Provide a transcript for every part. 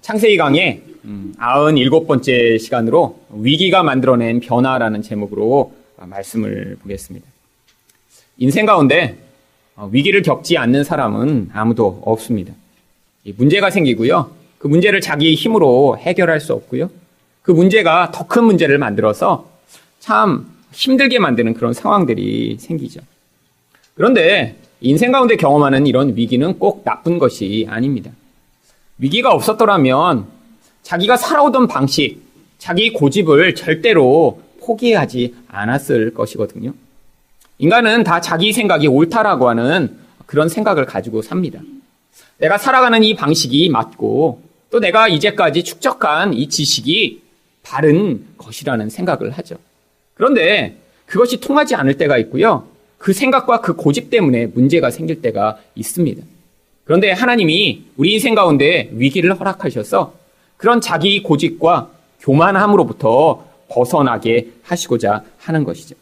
창세기 강의 97번째 시간으로 위기가 만들어낸 변화라는 제목으로 말씀을 보겠습니다. 인생 가운데 위기를 겪지 않는 사람은 아무도 없습니다. 문제가 생기고요. 그 문제를 자기 힘으로 해결할 수 없고요. 그 문제가 더 큰 문제를 만들어서 참 힘들게 만드는 그런 상황들이 생기죠. 그런데 인생 가운데 경험하는 이런 위기는 꼭 나쁜 것이 아닙니다. 위기가 없었더라면 자기가 살아오던 방식, 자기 고집을 절대로 포기하지 않았을 것이거든요. 인간은 다 자기 생각이 옳다라고 하는 그런 생각을 가지고 삽니다. 내가 살아가는 이 방식이 맞고 또 내가 이제까지 축적한 이 지식이 바른 것이라는 생각을 하죠. 그런데 그것이 통하지 않을 때가 있고요. 그 생각과 그 고집 때문에 문제가 생길 때가 있습니다. 그런데 하나님이 우리 인생 가운데 위기를 허락하셔서 그런 자기 고집과 교만함으로부터 벗어나게 하시고자 하는 것이죠.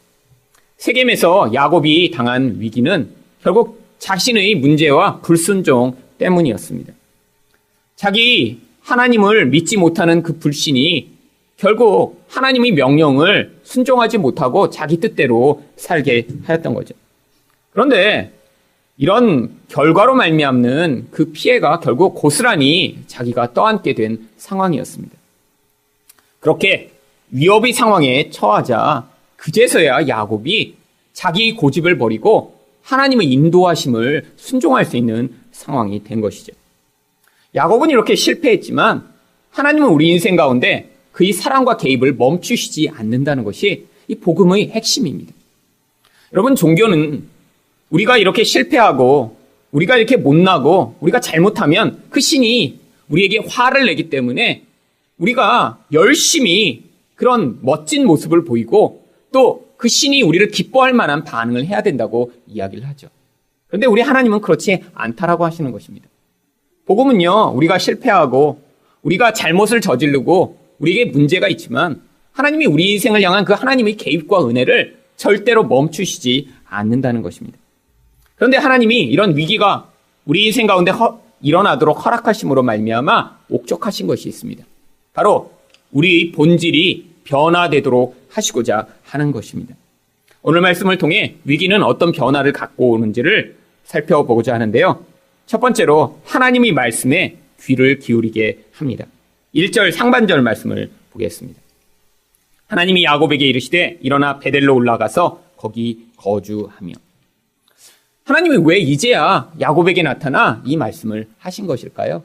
세겜에서 야곱이 당한 위기는 결국 자신의 문제와 불순종 때문이었습니다. 자기 하나님을 믿지 못하는 그 불신이 결국 하나님의 명령을 순종하지 못하고 자기 뜻대로 살게 하였던 거죠. 그런데 이런 결과로 말미암는 그 피해가 결국 고스란히 자기가 떠안게 된 상황이었습니다. 그렇게 위협의 상황에 처하자 그제서야 야곱이 자기 고집을 버리고 하나님의 인도하심을 순종할 수 있는 상황이 된 것이죠. 야곱은 이렇게 실패했지만 하나님은 우리 인생 가운데 그의 사랑과 개입을 멈추시지 않는다는 것이 이 복음의 핵심입니다. 여러분, 종교는 우리가 이렇게 실패하고 우리가 이렇게 못나고 우리가 잘못하면 그 신이 우리에게 화를 내기 때문에 우리가 열심히 그런 멋진 모습을 보이고 또 그 신이 우리를 기뻐할 만한 반응을 해야 된다고 이야기를 하죠. 그런데 우리 하나님은 그렇지 않다라고 하시는 것입니다. 복음은요, 우리가 실패하고 우리가 잘못을 저지르고 우리에게 문제가 있지만 하나님이 우리 인생을 향한 그 하나님의 개입과 은혜를 절대로 멈추시지 않는다는 것입니다. 그런데 하나님이 이런 위기가 우리 인생 가운데 일어나도록 허락하심으로 말미암아 옥적하신 것이 있습니다. 바로 우리의 본질이 변화되도록 하시고자 하는 것입니다. 오늘 말씀을 통해 위기는 어떤 변화를 갖고 오는지를 살펴보고자 하는데요. 첫 번째로 하나님의 말씀에 귀를 기울이게 합니다. 1절 상반절 말씀을 보겠습니다. 하나님이 야곱에게 이르시되 일어나 베델로 올라가서 거기 거주하며. 하나님이 왜 이제야 야곱에게 나타나 이 말씀을 하신 것일까요?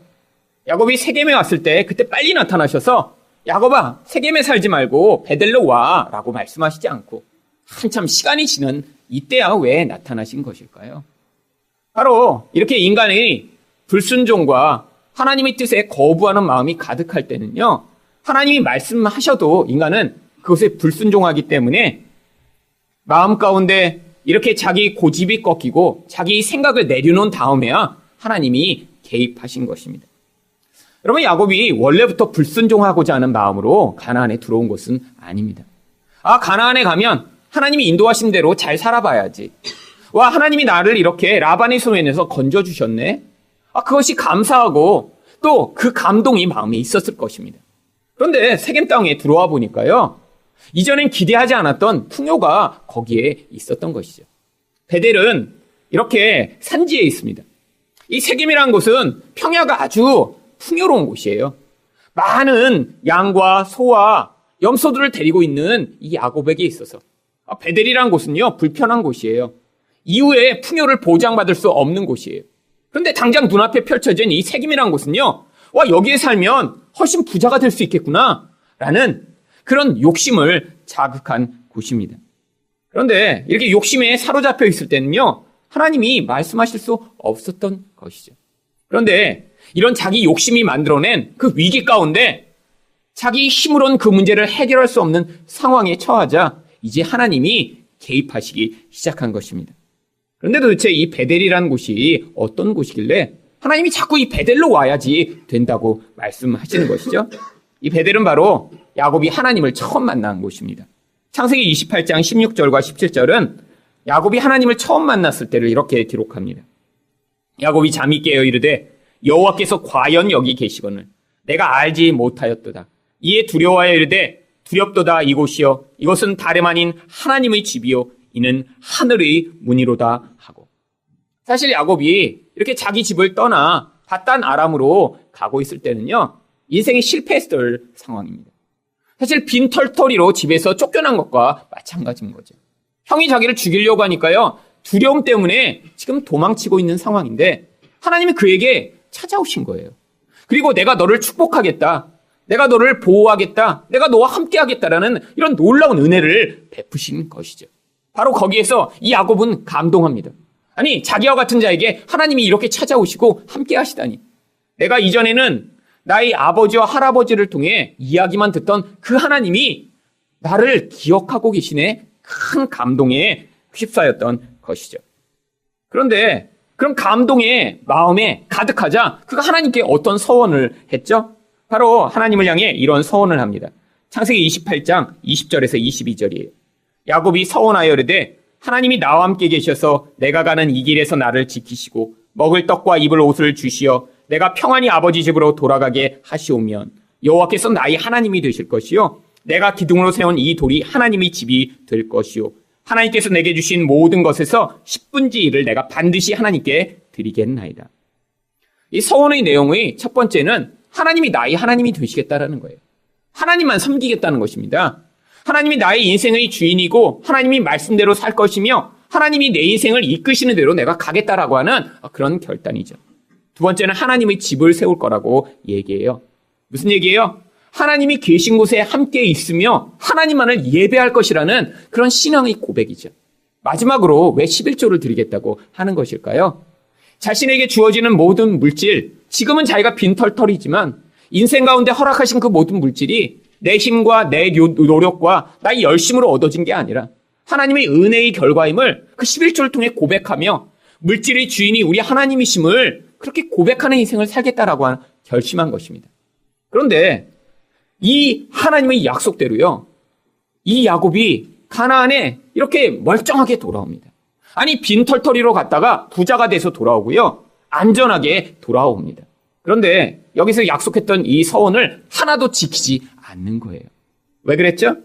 야곱이 세겜에 왔을 때 그때 빨리 나타나셔서 야곱아, 세겜에 살지 말고 베델로 와 라고 말씀하시지 않고 한참 시간이 지난 이때야 왜 나타나신 것일까요? 바로 이렇게 인간의 불순종과 하나님의 뜻에 거부하는 마음이 가득할 때는요, 하나님이 말씀하셔도 인간은 그것에 불순종하기 때문에 마음 가운데 이렇게 자기 고집이 꺾이고 자기 생각을 내려놓은 다음에야 하나님이 개입하신 것입니다. 여러분, 야곱이 원래부터 불순종하고자 하는 마음으로 가나안에 들어온 것은 아닙니다. 가나안에 가면 하나님이 인도하신 대로 잘 살아봐야지. 와, 하나님이 나를 이렇게 라반의 손에서 건져주셨네. 그것이 감사하고 또 그 감동이 마음에 있었을 것입니다. 그런데 세겜 땅에 들어와 보니까요, 이전엔 기대하지 않았던 풍요가 거기에 있었던 것이죠. 베델은 이렇게 산지에 있습니다. 이 세겜이라는 곳은 평야가 아주 풍요로운 곳이에요. 많은 양과 소와 염소들을 데리고 있는 이 야곱에게 있어서 베델이라는 곳은요, 불편한 곳이에요. 이후에 풍요를 보장받을 수 없는 곳이에요. 그런데 당장 눈앞에 펼쳐진 이 세겜이라는 곳은요, 와, 여기에 살면 훨씬 부자가 될 수 있겠구나 라는 그런 욕심을 자극한 곳입니다. 그런데 이렇게 욕심에 사로잡혀 있을 때는요, 하나님이 말씀하실 수 없었던 것이죠. 그런데 이런 자기 욕심이 만들어낸 그 위기 가운데 자기 힘으로는 그 문제를 해결할 수 없는 상황에 처하자 이제 하나님이 개입하시기 시작한 것입니다. 그런데 도대체 이 베델이라는 곳이 어떤 곳이길래 하나님이 자꾸 이 베델로 와야지 된다고 말씀하시는 것이죠. 이 베델은 바로 야곱이 하나님을 처음 만난 곳입니다. 창세기 28장 16절과 17절은 야곱이 하나님을 처음 만났을 때를 이렇게 기록합니다. 야곱이 잠이 깨어 이르되 여호와께서 과연 여기 계시거늘 내가 알지 못하였도다. 이에 두려워하여 이르되 두렵도다 이곳이여 이것은 다름 아닌 하나님의 집이요 이는 하늘의 문이로다 하고. 사실 야곱이 이렇게 자기 집을 떠나 밧단 아람으로 가고 있을 때는요, 인생이 실패했을 상황입니다. 사실 빈털터리로 집에서 쫓겨난 것과 마찬가지인 거죠. 형이 자기를 죽이려고 하니까요, 두려움 때문에 지금 도망치고 있는 상황인데 하나님이 그에게 찾아오신 거예요. 그리고 내가 너를 축복하겠다. 내가 너를 보호하겠다. 내가 너와 함께하겠다라는 이런 놀라운 은혜를 베푸신 것이죠. 바로 거기에서 이 야곱은 감동합니다. 아니, 자기와 같은 자에게 하나님이 이렇게 찾아오시고 함께하시다니. 내가 이전에는 나의 아버지와 할아버지를 통해 이야기만 듣던 그 하나님이 나를 기억하고 계시네. 큰 감동에 휩싸였던 것이죠. 그런데 그런 감동의 마음에 가득하자 그가 하나님께 어떤 서원을 했죠? 바로 하나님을 향해 이런 서원을 합니다. 창세기 28장 20절에서 22절이에요. 야곱이 서원하여 이르되 하나님이 나와 함께 계셔서 내가 가는 이 길에서 나를 지키시고 먹을 떡과 입을 옷을 주시어 내가 평안히 아버지 집으로 돌아가게 하시오면 여호와께서 나의 하나님이 되실 것이요 내가 기둥으로 세운 이 돌이 하나님의 집이 될 것이요 하나님께서 내게 주신 모든 것에서 10분의 1을 내가 반드시 하나님께 드리겠나이다. 이 서원의 내용의 첫 번째는 하나님이 나의 하나님이 되시겠다라는 거예요. 하나님만 섬기겠다는 것입니다. 하나님이 나의 인생의 주인이고 하나님이 말씀대로 살 것이며 하나님이 내 인생을 이끄시는 대로 내가 가겠다라고 하는 그런 결단이죠. 두 번째는 하나님의 집을 세울 거라고 얘기해요. 무슨 얘기예요? 하나님이 계신 곳에 함께 있으며 하나님만을 예배할 것이라는 그런 신앙의 고백이죠. 마지막으로 왜 11조를 드리겠다고 하는 것일까요? 자신에게 주어지는 모든 물질, 지금은 자기가 빈털터리지만 인생 가운데 허락하신 그 모든 물질이 내 힘과 내 노력과 나의 열심으로 얻어진 게 아니라 하나님의 은혜의 결과임을 그 11조를 통해 고백하며 물질의 주인이 우리 하나님이심을 그렇게 고백하는 인생을 살겠다라고 결심한 것입니다. 그런데 이 하나님의 약속대로요, 이 야곱이 가나안에 이렇게 멀쩡하게 돌아옵니다. 아니, 빈털터리로 갔다가 부자가 돼서 돌아오고요, 안전하게 돌아옵니다. 그런데 여기서 약속했던 이 서원을 하나도 지키지 않는 거예요. 왜 그랬죠?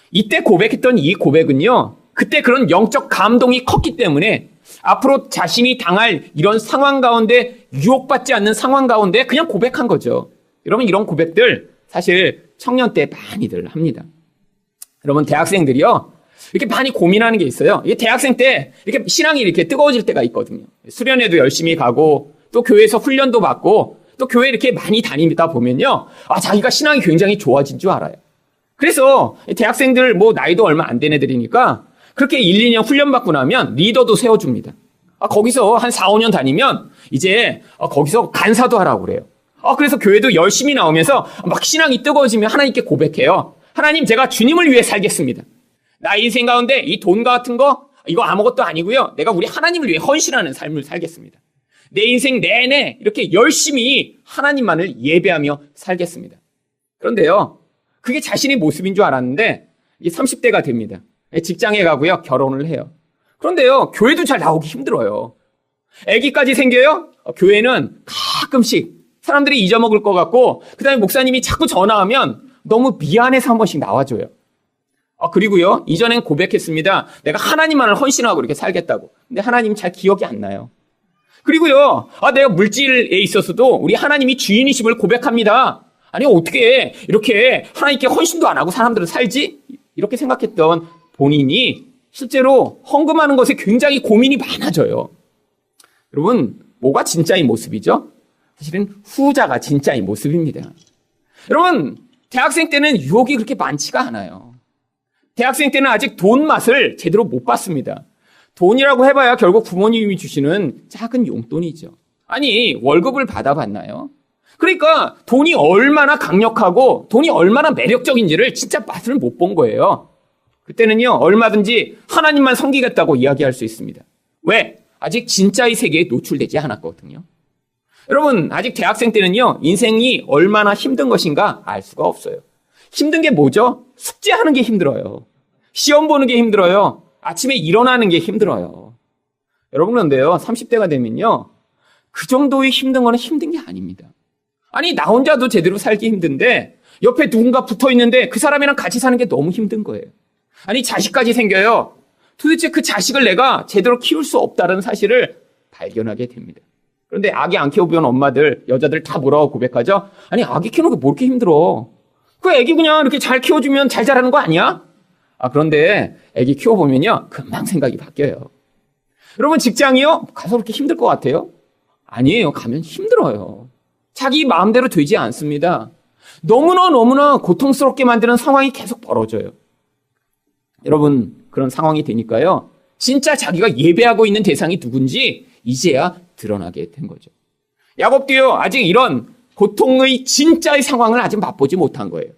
이때 고백했던 이 고백은요, 그때 그런 영적 감동이 컸기 때문에 앞으로 자신이 당할 이런 상황 가운데, 유혹받지 않는 상황 가운데 그냥 고백한 거죠. 여러분, 이런 고백들 사실 청년 때 많이들 합니다. 여러분, 대학생들이요, 이렇게 많이 고민하는 게 있어요. 이게 대학생 때 이렇게 신앙이 이렇게 뜨거워질 때가 있거든요. 수련회도 열심히 가고 또 교회에서 훈련도 받고 또 교회 이렇게 많이 다니다 보면요, 자기가 신앙이 굉장히 좋아진 줄 알아요. 그래서 대학생들 나이도 얼마 안 된 애들이니까 그렇게 1, 2년 훈련받고 나면 리더도 세워줍니다. 거기서 한 4, 5년 다니면 이제 거기서 간사도 하라고 그래요. 그래서 교회도 열심히 나오면서 막 신앙이 뜨거워지면 하나님께 고백해요. 하나님, 제가 주님을 위해 살겠습니다. 나 인생 가운데 이 돈 같은 거 이거 아무것도 아니고요, 내가 우리 하나님을 위해 헌신하는 삶을 살겠습니다. 내 인생 내내 이렇게 열심히 하나님만을 예배하며 살겠습니다. 그런데요, 그게 자신의 모습인 줄 알았는데 이제 30대가 됩니다. 직장에 가고요, 결혼을 해요. 그런데요, 교회도 잘 나오기 힘들어요. 아기까지 생겨요. 교회는 가끔씩 사람들이 잊어먹을 것 같고, 그 다음에 목사님이 자꾸 전화하면 너무 미안해서 한 번씩 나와줘요. 그리고요, 이전엔 고백했습니다. 내가 하나님만을 헌신하고 이렇게 살겠다고. 근데 하나님 잘 기억이 안 나요. 그리고요, 내가 물질에 있어서도 우리 하나님이 주인이심을 고백합니다. 아니, 어떻게 이렇게 하나님께 헌신도 안 하고 사람들은 살지? 이렇게 생각했던 본인이 실제로 헌금하는 것에 굉장히 고민이 많아져요. 여러분, 뭐가 진짜의 모습이죠? 사실은 후자가 진짜의 모습입니다. 여러분, 대학생 때는 유혹이 그렇게 많지가 않아요. 대학생 때는 아직 돈 맛을 제대로 못 봤습니다. 돈이라고 해봐야 결국 부모님이 주시는 작은 용돈이죠. 아니, 월급을 받아봤나요? 그러니까 돈이 얼마나 강력하고 돈이 얼마나 매력적인지를 진짜 맛을 못 본 거예요. 그때는요, 얼마든지 하나님만 섬기겠다고 이야기할 수 있습니다. 왜? 아직 진짜의 세계에 노출되지 않았거든요. 여러분, 아직 대학생 때는요, 인생이 얼마나 힘든 것인가 알 수가 없어요. 힘든 게 뭐죠? 숙제하는 게 힘들어요. 시험 보는 게 힘들어요. 아침에 일어나는 게 힘들어요. 여러분, 그런데요, 30대가 되면요, 그 정도의 힘든 거는 힘든 게 아닙니다. 아니, 나 혼자도 제대로 살기 힘든데 옆에 누군가 붙어 있는데 그 사람이랑 같이 사는 게 너무 힘든 거예요. 아니, 자식까지 생겨요. 도대체 그 자식을 내가 제대로 키울 수 없다는 사실을 발견하게 됩니다. 그런데 아기 안 키워본 엄마들, 여자들 다 뭐라고 고백하죠? 아니, 아기 키우는 게 뭐 이렇게 힘들어? 그 아기 그냥 이렇게 잘 키워주면 잘 자라는 거 아니야? 그런데 아기 키워보면요, 금방 생각이 바뀌어요. 여러분, 직장이요? 가서 그렇게 힘들 것 같아요? 아니에요. 가면 힘들어요. 자기 마음대로 되지 않습니다. 너무나 고통스럽게 만드는 상황이 계속 벌어져요. 여러분, 그런 상황이 되니까요, 진짜 자기가 예배하고 있는 대상이 누군지 이제야 드러나게 된 거죠. 야곱도요, 아직 이런 고통의 진짜의 상황을 아직 맛보지 못한 거예요.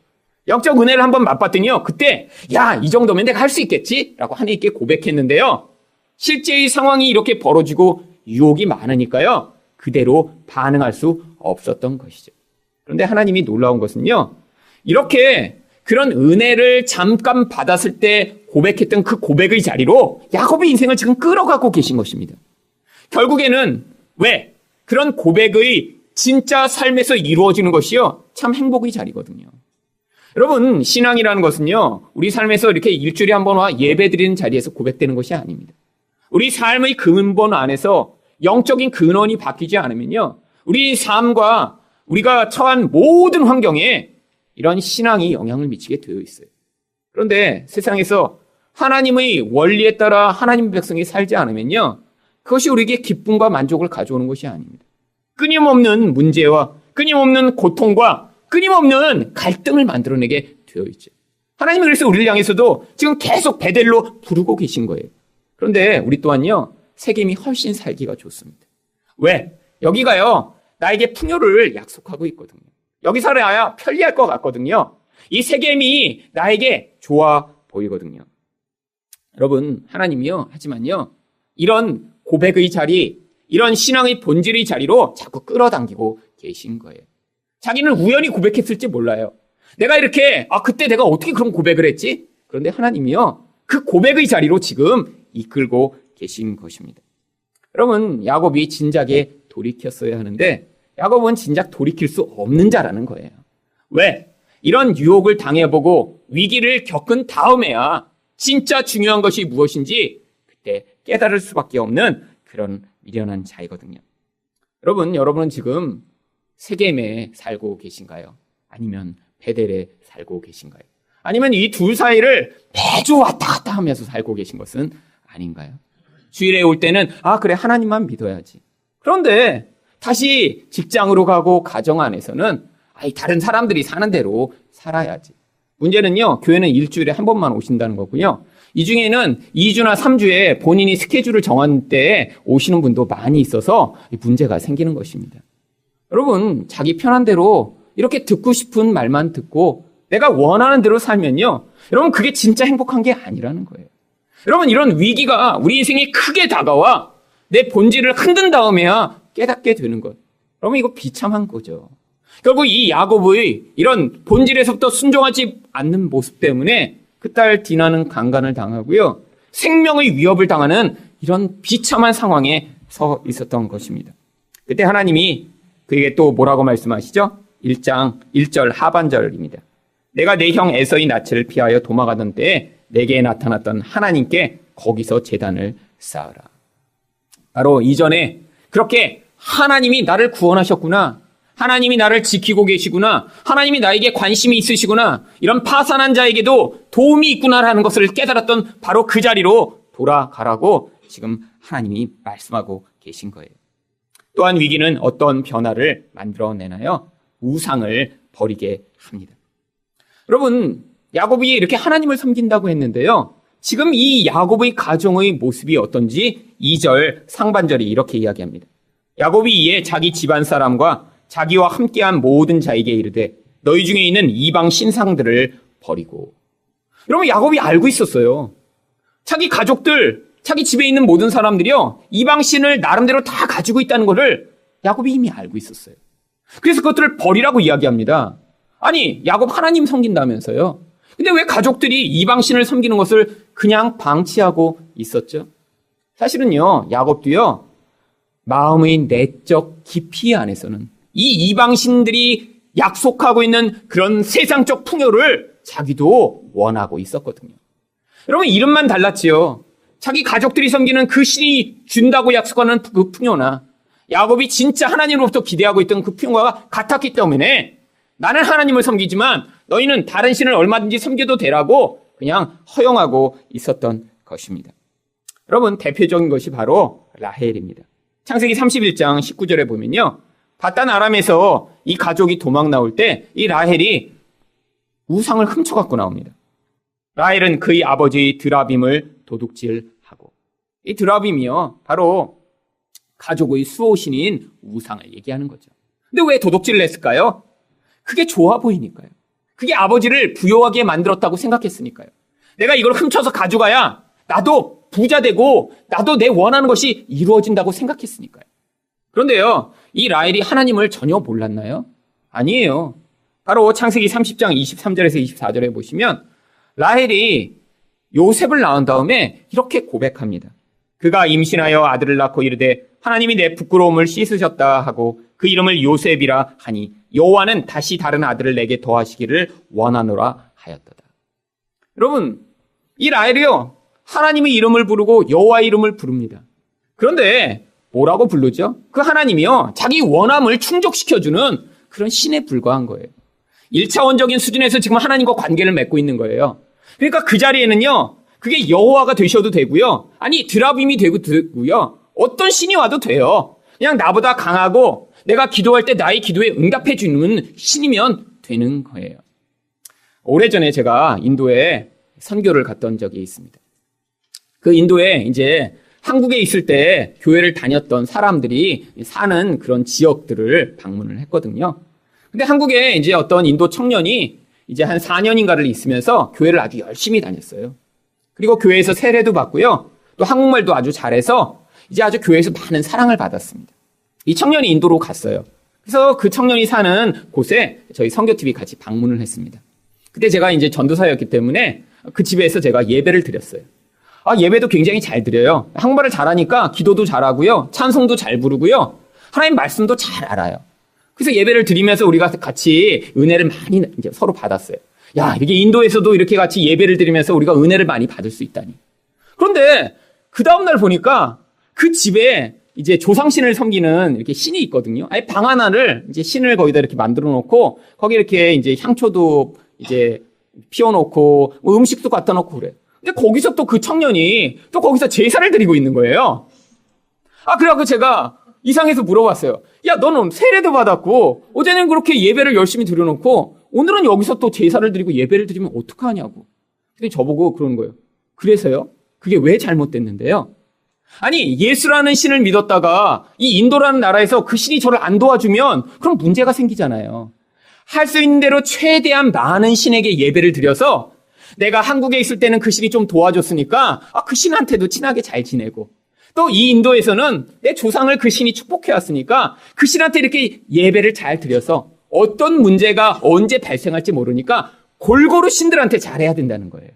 영적 은혜를 한번 맛봤더니요, 그때 야, 이 정도면 내가 할 수 있겠지? 라고 하나님께 고백했는데요, 실제의 상황이 이렇게 벌어지고 유혹이 많으니까요, 그대로 반응할 수 없었던 것이죠. 그런데 하나님이 놀라운 것은요, 이렇게 그런 은혜를 잠깐 받았을 때 고백했던 그 고백의 자리로 야곱의 인생을 지금 끌어가고 계신 것입니다. 결국에는 왜? 그런 고백의 진짜 삶에서 이루어지는 것이요, 참 행복의 자리거든요. 여러분, 신앙이라는 것은요, 우리 삶에서 이렇게 일주일에 한 번 와 예배 드리는 자리에서 고백되는 것이 아닙니다. 우리 삶의 근본 안에서 영적인 근원이 바뀌지 않으면요, 우리 삶과 우리가 처한 모든 환경에 이런 신앙이 영향을 미치게 되어 있어요. 그런데 세상에서 하나님의 원리에 따라 하나님의 백성이 살지 않으면요, 그것이 우리에게 기쁨과 만족을 가져오는 것이 아닙니다. 끊임없는 문제와 끊임없는 고통과 끊임없는 갈등을 만들어내게 되어 있죠. 하나님은 그래서 우리를 향해서도 지금 계속 베델로 부르고 계신 거예요. 그런데 우리 또한요, 세겜이 훨씬 살기가 좋습니다. 왜? 여기가요, 나에게 풍요를 약속하고 있거든요. 여기 살아야 편리할 것 같거든요. 이 세겜이 나에게 좋아 보이거든요. 여러분, 하나님이요, 하지만요, 이런 고백의 자리, 이런 신앙의 본질의 자리로 자꾸 끌어당기고 계신 거예요. 자기는 우연히 고백했을지 몰라요. 내가 이렇게, 그때 내가 어떻게 그런 고백을 했지? 그런데 하나님이요, 그 고백의 자리로 지금 이끌고 계신 것입니다. 여러분, 야곱이 진작에 돌이켰어야 하는데 야곱은 진작 돌이킬 수 없는 자라는 거예요. 왜? 이런 유혹을 당해보고 위기를 겪은 다음에야 진짜 중요한 것이 무엇인지 그때 깨달을 수밖에 없는 그런 미련한 자이거든요. 여러분은 지금 세겜에 살고 계신가요? 아니면 베델에 살고 계신가요? 아니면 이 둘 사이를 매주 왔다 갔다 하면서 살고 계신 것은 아닌가요? 주일에 올 때는 그래, 하나님만 믿어야지. 그런데 다시 직장으로 가고 가정 안에서는 다른 사람들이 사는 대로 살아야지. 문제는요, 교회는 일주일에 한 번만 오신다는 거고요. 이 중에는 2주나 3주에 본인이 스케줄을 정한 때에 오시는 분도 많이 있어서 문제가 생기는 것입니다. 여러분, 자기 편한 대로 이렇게 듣고 싶은 말만 듣고 내가 원하는 대로 살면요, 여러분, 그게 진짜 행복한 게 아니라는 거예요. 여러분, 이런 위기가 우리 인생에 크게 다가와 내 본질을 흔든 다음에야 깨닫게 되는 것. 여러분, 이거 비참한 거죠. 결국 이 야곱의 이런 본질에서부터 순종하지 않는 모습 때문에 그딸 디나는 강간을 당하고요, 생명의 위협을 당하는 이런 비참한 상황에 서 있었던 것입니다. 그때 하나님이 그에게 또 뭐라고 말씀하시죠? 1장 1절 하반절입니다. 내가 내 형 에서의 낯을 피하여 도망가던 때에 내게 나타났던 하나님께 거기서 제단을 쌓으라. 바로 이전에 그렇게 하나님이 나를 구원하셨구나, 하나님이 나를 지키고 계시구나, 하나님이 나에게 관심이 있으시구나, 이런 파산한 자에게도 도움이 있구나라는 것을 깨달았던 바로 그 자리로 돌아가라고 지금 하나님이 말씀하고 계신 거예요. 또한 위기는 어떤 변화를 만들어내나요? 우상을 버리게 합니다. 여러분, 야곱이 이렇게 하나님을 섬긴다고 했는데요, 지금 이 야곱의 가정의 모습이 어떤지 2절 상반절이 이렇게 이야기합니다. 야곱이 이에 자기 집안 사람과 자기와 함께한 모든 자에게 이르되 너희 중에 있는 이방 신상들을 버리고. 여러분, 야곱이 알고 있었어요. 자기 가족들, 자기 집에 있는 모든 사람들이요, 이방 신을 나름대로 다 가지고 있다는 것을 야곱이 이미 알고 있었어요. 그래서 그것들을 버리라고 이야기합니다. 아니, 야곱 하나님 섬긴다면서요. 근데 왜 가족들이 이방 신을 섬기는 것을 그냥 방치하고 있었죠? 사실은요, 야곱도요, 마음의 내적 깊이 안에서는 이 이방신들이 약속하고 있는 그런 세상적 풍요를 자기도 원하고 있었거든요. 여러분, 이름만 달랐지요. 자기 가족들이 섬기는 그 신이 준다고 약속하는 그 풍요나 야곱이 진짜 하나님으로부터 기대하고 있던 그 풍요가 같았기 때문에 나는 하나님을 섬기지만 너희는 다른 신을 얼마든지 섬겨도 되라고 그냥 허용하고 있었던 것입니다. 여러분, 대표적인 것이 바로 라헬입니다. 창세기 31장 19절에 보면요. 바단 아람에서 이 가족이 도망 나올 때 이 라헬이 우상을 훔쳐갖고 나옵니다. 라헬은 그의 아버지 드라빔을 도둑질하고, 이 드라빔이요, 바로 가족의 수호신인 우상을 얘기하는 거죠. 근데 왜 도둑질을 했을까요? 그게 좋아 보이니까요. 그게 아버지를 부유하게 만들었다고 생각했으니까요. 내가 이걸 훔쳐서 가져가야 나도 부자 되고 나도 내 원하는 것이 이루어진다고 생각했으니까요. 그런데요, 이 라헬이 하나님을 전혀 몰랐나요? 아니에요. 바로 창세기 30장 23절에서 24절에 보시면 라헬이 요셉을 낳은 다음에 이렇게 고백합니다. 그가 임신하여 아들을 낳고 이르되 하나님이 내 부끄러움을 씻으셨다 하고 그 이름을 요셉이라 하니 여호와는 다시 다른 아들을 내게 더하시기를 원하노라 하였도다. 여러분, 이 라헬이요, 하나님의 이름을 부르고 여호와의 이름을 부릅니다. 그런데 뭐라고 부르죠? 그 하나님이요, 자기 원함을 충족시켜주는 그런 신에 불과한 거예요. 1차원적인 수준에서 지금 하나님과 관계를 맺고 있는 거예요. 그러니까 그 자리에는요, 그게 여호와가 되셔도 되고요, 아니 드라빔이 되고요, 어떤 신이 와도 돼요. 그냥 나보다 강하고 내가 기도할 때 나의 기도에 응답해 주는 신이면 되는 거예요. 오래전에 제가 인도에 선교를 갔던 적이 있습니다. 그 인도에 이제 한국에 있을 때 교회를 다녔던 사람들이 사는 그런 지역들을 방문을 했거든요. 근데 한국에 이제 어떤 인도 청년이 이제 한 4년인가를 있으면서 교회를 아주 열심히 다녔어요. 그리고 교회에서 세례도 받고요, 또 한국말도 아주 잘해서 이제 아주 교회에서 많은 사랑을 받았습니다. 이 청년이 인도로 갔어요. 그래서 그 청년이 사는 곳에 저희 선교팀이 같이 방문을 했습니다. 그때 제가 이제 전도사였기 때문에 그 집에서 제가 예배를 드렸어요. 예배도 굉장히 잘 드려요. 한국말을 잘하니까 기도도 잘하고요, 찬송도 잘 부르고요, 하나님 말씀도 잘 알아요. 그래서 예배를 드리면서 우리가 같이 은혜를 많이 이제 서로 받았어요. 야, 이게 인도에서도 이렇게 같이 예배를 드리면서 우리가 은혜를 많이 받을 수 있다니. 그런데 그 다음날 보니까 그 집에 이제 조상신을 섬기는 이렇게 신이 있거든요. 아예 방 하나를 이제 신을 거기다 이렇게 만들어 놓고 거기 이렇게 이제 향초도 이제 피워놓고 뭐 음식도 갖다 놓고 그래요. 근데 거기서 또 그 청년이 또 거기서 제사를 드리고 있는 거예요. 그래갖고 제가 이상해서 물어봤어요. 야, 너는 세례도 받았고 어제는 그렇게 예배를 열심히 드려놓고 오늘은 여기서 또 제사를 드리고 예배를 드리면 어떡하냐고. 근데 저보고 그러는 거예요. 그래서요? 그게 왜 잘못됐는데요? 아니, 예수라는 신을 믿었다가 이 인도라는 나라에서 그 신이 저를 안 도와주면 그럼 문제가 생기잖아요. 할 수 있는 대로 최대한 많은 신에게 예배를 드려서 내가 한국에 있을 때는 그 신이 좀 도와줬으니까 그 신한테도 친하게 잘 지내고, 또 이 인도에서는 내 조상을 그 신이 축복해왔으니까 그 신한테 이렇게 예배를 잘 드려서 어떤 문제가 언제 발생할지 모르니까 골고루 신들한테 잘해야 된다는 거예요.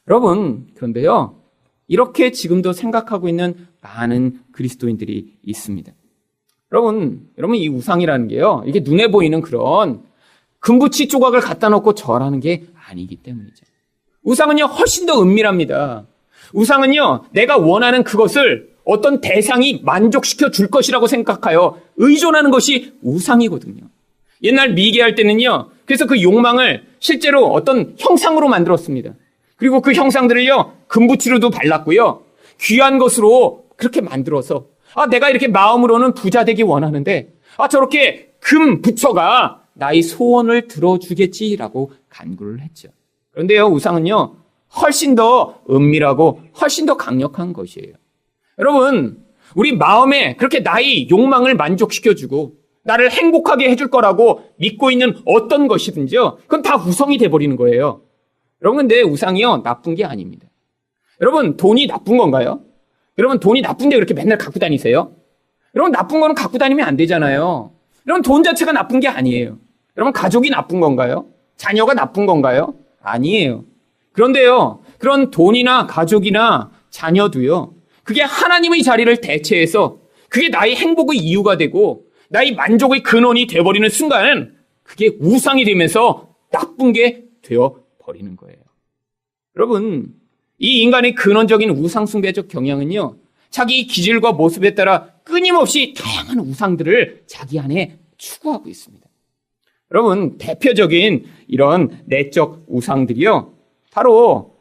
여러분, 그런데요, 이렇게 지금도 생각하고 있는 많은 그리스도인들이 있습니다. 여러분 이 우상이라는 게요, 이게 눈에 보이는 그런 금붙이 조각을 갖다 놓고 절하는 게 아니기 때문이죠. 우상은요, 훨씬 더 은밀합니다. 우상은요, 내가 원하는 그것을 어떤 대상이 만족시켜 줄 것이라고 생각하여 의존하는 것이 우상이거든요. 옛날 미개할 때는요, 그래서 그 욕망을 실제로 어떤 형상으로 만들었습니다. 그리고 그 형상들을요, 금붙이로도 발랐고요, 귀한 것으로 그렇게 만들어서 내가 이렇게 마음으로는 부자 되기 원하는데 저렇게 금 부처가 나의 소원을 들어주겠지라고 간구를 했죠. 그런데요, 우상은요, 훨씬 더 은밀하고 훨씬 더 강력한 것이에요. 여러분, 우리 마음에 그렇게 나의 욕망을 만족시켜주고 나를 행복하게 해줄 거라고 믿고 있는 어떤 것이든지요, 그건 다 우상이 돼버리는 거예요. 여러분, 근데 우상이요, 나쁜 게 아닙니다. 여러분, 돈이 나쁜 건가요? 여러분, 돈이 나쁜데 그렇게 맨날 갖고 다니세요? 여러분, 나쁜 거는 갖고 다니면 안 되잖아요. 여러분, 돈 자체가 나쁜 게 아니에요. 여러분, 가족이 나쁜 건가요? 자녀가 나쁜 건가요? 아니에요. 그런데요, 그런 돈이나 가족이나 자녀도요, 그게 하나님의 자리를 대체해서 그게 나의 행복의 이유가 되고 나의 만족의 근원이 되어버리는 순간 그게 우상이 되면서 나쁜 게 되어버리는 거예요. 여러분, 이 인간의 근원적인 우상숭배적 경향은요, 자기 기질과 모습에 따라 끊임없이 다양한 우상들을 자기 안에 추구하고 있습니다. 여러분, 대표적인 이런 내적 우상들이요, 바로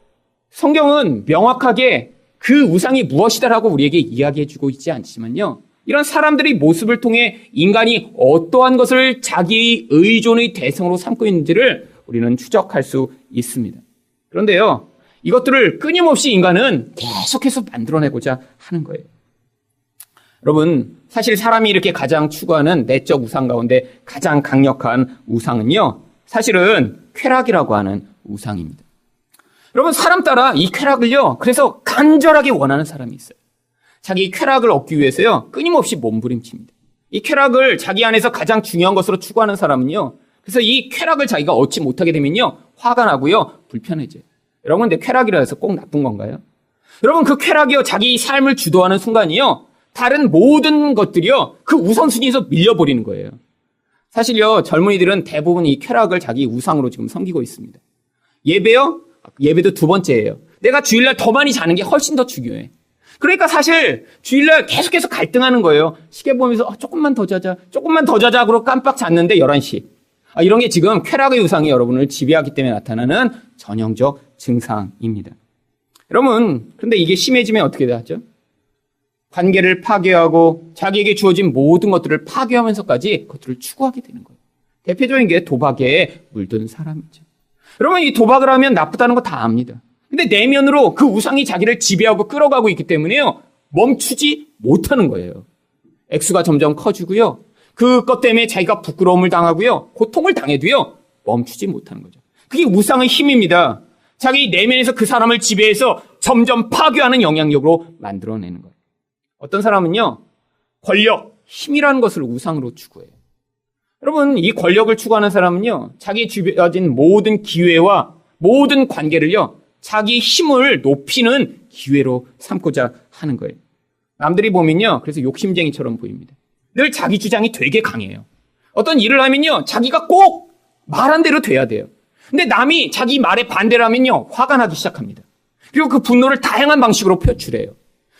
성경은 명확하게 그 우상이 무엇이다라고 우리에게 이야기해주고 있지 않지만요, 이런 사람들의 모습을 통해 인간이 어떠한 것을 자기의 의존의 대상으로 삼고 있는지를 우리는 추적할 수 있습니다. 그런데요, 이것들을 끊임없이 인간은 계속해서 만들어내고자 하는 거예요. 여러분, 사실 사람이 이렇게 가장 추구하는 내적 우상 가운데 가장 강력한 우상은요, 사실은 쾌락이라고 하는 우상입니다. 여러분, 사람 따라 이 쾌락을요, 그래서 간절하게 원하는 사람이 있어요. 자기 쾌락을 얻기 위해서요, 끊임없이 몸부림칩니다. 이 쾌락을 자기 안에서 가장 중요한 것으로 추구하는 사람은요, 그래서 이 쾌락을 자기가 얻지 못하게 되면요, 화가 나고요, 불편해져요. 여러분, 근데 쾌락이라 해서 꼭 나쁜 건가요? 여러분, 그 쾌락이요, 자기 삶을 주도하는 순간이요, 다른 모든 것들이요, 그 우선순위에서 밀려버리는 거예요. 사실요, 젊은이들은 대부분 이 쾌락을 자기 우상으로 지금 섬기고 있습니다. 예배요? 예배도 두 번째예요. 내가 주일날 더 많이 자는 게 훨씬 더 중요해. 그러니까 사실 주일날 계속해서 갈등하는 거예요. 시계 보면서 조금만 더 자자, 조금만 더 자자 그러고 깜빡 잤는데 11시. 이런 게 지금 쾌락의 우상이 여러분을 지배하기 때문에 나타나는 전형적 증상입니다. 여러분, 그런데 이게 심해지면 어떻게 되죠? 관계를 파괴하고 자기에게 주어진 모든 것들을 파괴하면서까지 그것들을 추구하게 되는 거예요. 대표적인 게 도박에 물든 사람이죠. 여러분, 이 도박을 하면 나쁘다는 거 다 압니다. 근데 내면으로 그 우상이 자기를 지배하고 끌어가고 있기 때문에요, 멈추지 못하는 거예요. 액수가 점점 커지고요, 그것 때문에 자기가 부끄러움을 당하고요, 고통을 당해도요, 멈추지 못하는 거죠. 그게 우상의 힘입니다. 자기 내면에서 그 사람을 지배해서 점점 파괴하는 영향력으로 만들어내는 거예요. 어떤 사람은요, 권력, 힘이라는 것을 우상으로 추구해요. 여러분, 이 권력을 추구하는 사람은요, 자기 주어진 모든 기회와 모든 관계를요, 자기 힘을 높이는 기회로 삼고자 하는 거예요. 남들이 보면요, 그래서 욕심쟁이처럼 보입니다. 늘 자기 주장이 되게 강해요. 어떤 일을 하면요, 자기가 꼭 말한 대로 돼야 돼요. 근데 남이 자기 말에 반대를 하면요, 화가 나기 시작합니다. 그리고 그 분노를 다양한 방식으로 표출해요.